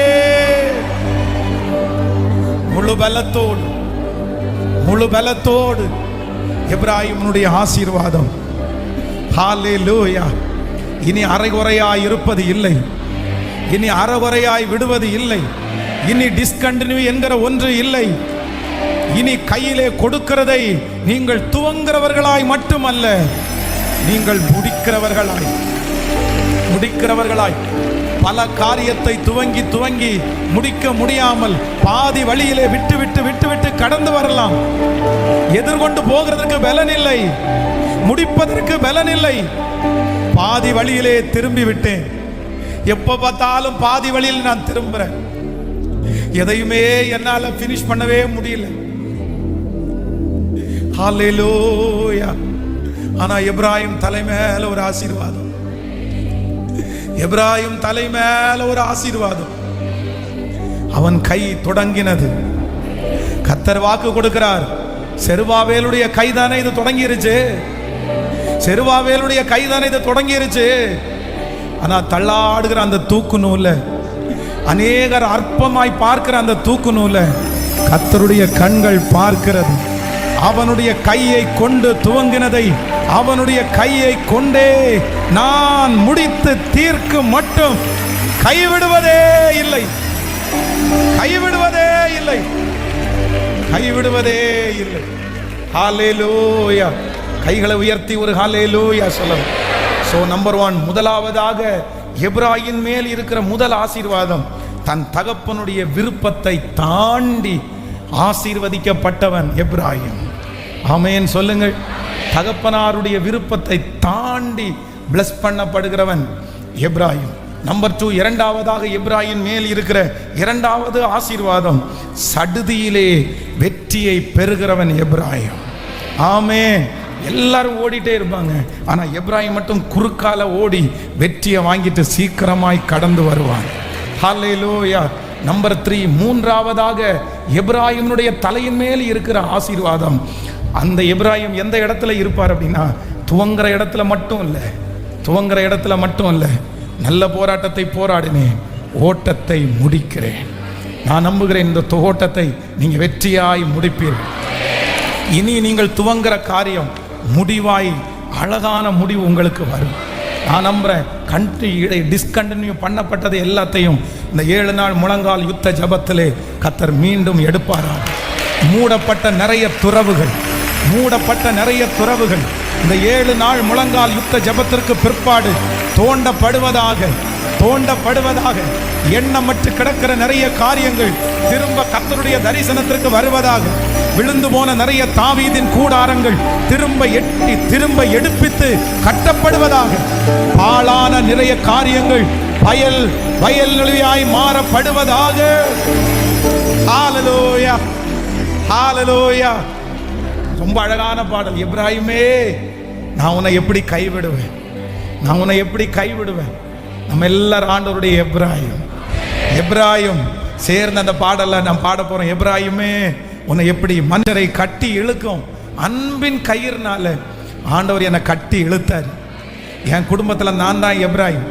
முழு பலத்தோடு எபிராயிமுடைய ஆசீர்வாதம். ஹல்லேலூயா. இனி அரைகுறையாய் இருப்பது இல்லை, இனி அறகுறையாய் விடுவது இல்லை, இனி டிஸ்கண்டினியூ என்கிற ஒன்று இல்லை. இனி கையிலே கொடுக்கிறதை நீங்கள் துவங்குறவர்களாய் மட்டுமல்ல, நீங்கள் முடிக்கிறவர்களாய் பல காரியத்தை துவங்கி முடிக்க முடியாமல் பாதி வழியிலே விட்டு கடந்து வரலாம். எதிர்கொண்டு போகிறதற்கு பலன் இல்லை, முடிப்பதற்கு பலன் இல்லை. பாதி வழியிலே திரும்பி விட்டேன். எப்ப பார்த்தாலும் பாதி வழியில் நான் திரும்புறேன். எதையுமே என்னால பினிஷ் பண்ணவே முடியல. ஹல்லேலூயா. ஆனா எபிராயிம் தலை மேல ஒரு ஆசீர்வாதம், எபிராயிம் தலை மேல ஒரு ஆசீர்வாதம். அவன் கை தொடங்கினது. கர்த்தர் வாக்கு கொடுக்கிறார். செருபாபேலுடைய கைதானே இது தொடங்கிருச்சு, செருபாபேலுடைய கைதானே இது தொடங்கிருச்சு. ஆனா தள்ளாடுகிற அந்த தூக்கு நூல, அநேகர் அற்பமாய் பார்க்கிற அந்த தூக்கு நூல கர்த்தருடைய கண்கள் பார்க்கிறது. அவனுடைய கையை கொண்டு துவங்கினதை அவனுடைய கையை கொண்டே நான் முடித்து தீர்க்கு மட்டும் கைவிடுவதே இல்லை, கைவிடுவதே இல்லை, கைவிடுவதே இல்லை. ஹல்லேலூயா. கைகளை உயர்த்தி ஒரு ஹல்லேலூயா சொல்லணும். சோ நம்பர் 1, முதலாவதாக எபிராயிம் மேல் இருக்கிற முதல் ஆசீர்வாதம், தன் தகப்பனுடைய விருப்பத்தை தாண்டி ஆசீர்வதிக்கப்பட்டவன் எபிராயிம். ஆமென் சொல்லுங்கள். தகப்பனாருடைய விருப்பத்தை தாண்டி பிளஸ் பண்ணப்படுகிறவன் எபிராயிம். நம்பர் 2, இரண்டாவதாக எபிராயிம் மேல் இருக்கிற இரண்டாவது ஆசீர்வாதம், சடுதியிலே வெற்றியை பெறுகிறவன் எபிராயிம். ஆமென். எல்லாரும் ஓடிட்டே இருப்பாங்க, ஆனா எபிராயிம் மட்டும் குறுக்கால ஓடி வெற்றியை வாங்கிட்டு சீக்கிரமாய் கடந்து வருவான். ஹல்லேலூயா. நம்பர் 3, மூன்றாவதாக எபிராயிமுடைய தலையின் மேல் இருக்கிற ஆசீர்வாதம். அந்த எபிராயிம் எந்த இடத்துல இருப்பார் அப்படின்னா, துவங்குற இடத்துல மட்டும் இல்லை, நல்ல போராட்டத்தை போராடினேன், ஓட்டத்தை முடிக்கிறேன். நான் நம்புகிறேன் இந்த ஓட்டத்தை நீங்க வெற்றியாய் முடிப்பீர்கள். இனி நீங்கள் துவங்குற காரியம் முடிவாய் அழகான முடிவு உங்களுக்கு வரும். நான் நம்புறேன். டிஸ்கண்டினியூ பண்ணப்பட்டது எல்லாத்தையும் இந்த 7 நாள் முழங்கால் யுத்த ஜபத்திலே கர்த்தர் மீண்டும் எடுப்பாராம். மூடப்பட்ட நிறைய துறவுகள் இந்த 7 நாள் முழங்கால் யுத்த ஜபத்திற்கு பிற்பாடு தோண்டப்படுவதாக, எண்ணமற்று கிடக்கிற நிறைய காரியங்கள் திரும்ப கர்த்தருடைய தரிசனத்திற்கு வருவதாக, விழுந்து போன நிறைய தாவீதின் கூடாரங்கள் திரும்ப எடுப்பித்து கட்டப்படுவதாக. பாழான நிறைய காரியங்கள் வயல்வெளியாய் மாறப்படுவதாக. ஹல்லேலூயா, ஹல்லேலூயா. ரொம்ப அழகான பாடல். எப்ராயிமே, நான் உன்னை எப்படி கைவிடுவேன், நான் உன்னை எப்படி கைவிடுவேன். நம்ம எல்லாரும் ஆண்டவருடைய எப்ராயிம் சேர்ந்த அந்த பாடலை நாம் பாட போறோம். எப்ராயிமே, உன்னை எப்படி மனிதரை கட்டி இழுக்கும் அன்பின் கயிறுனால ஆண்டவர் என்னை கட்டி இழுத்தார். என் குடும்பத்தில் நான் தான் எப்ராயிம்.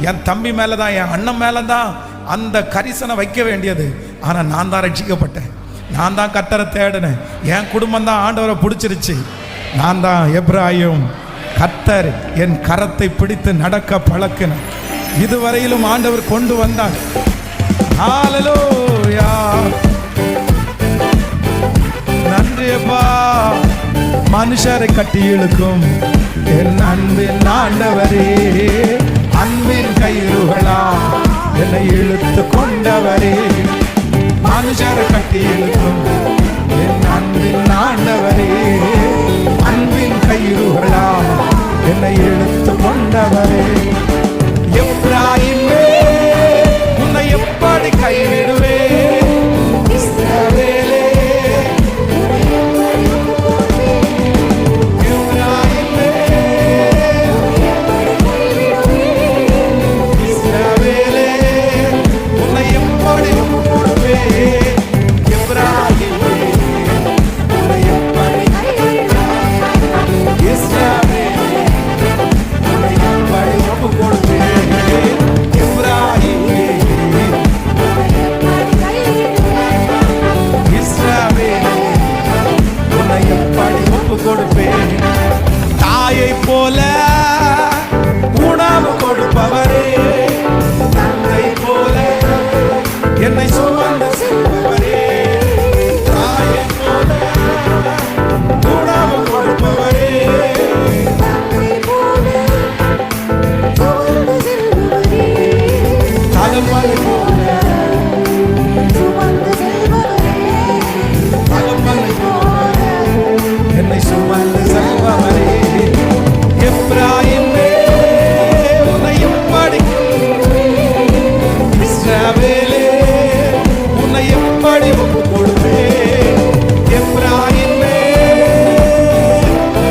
என் தம்பி மேலே தான், என் அண்ணன் மேலே தான் அந்த கரிசனை வைக்க வேண்டியது. ஆனால் நான் தான் ரட்சிக்கப்பட்டேன், நான் தான் கர்த்தரை தேடினேன், என் குடும்பம் தான் ஆண்டவரை பிடிச்சிருச்சு. நான் தான் எப்ராயிம். கர்த்தர் என் கரத்தை பிடித்து நடக்க பழக்கினார். இதுவரையிலும் ஆண்டவர் கொண்டு வந்தார். ஹல்லேலூயா, நன்றியப்பா. மனுஷரை கட்டி இழுக்கும் என் அன்பின் ஆண்டவரே, அன்பின் கயிறுகளா என்னை இழுத்து கொண்டவரே. மனுஷரை கட்டி இழுக்கும்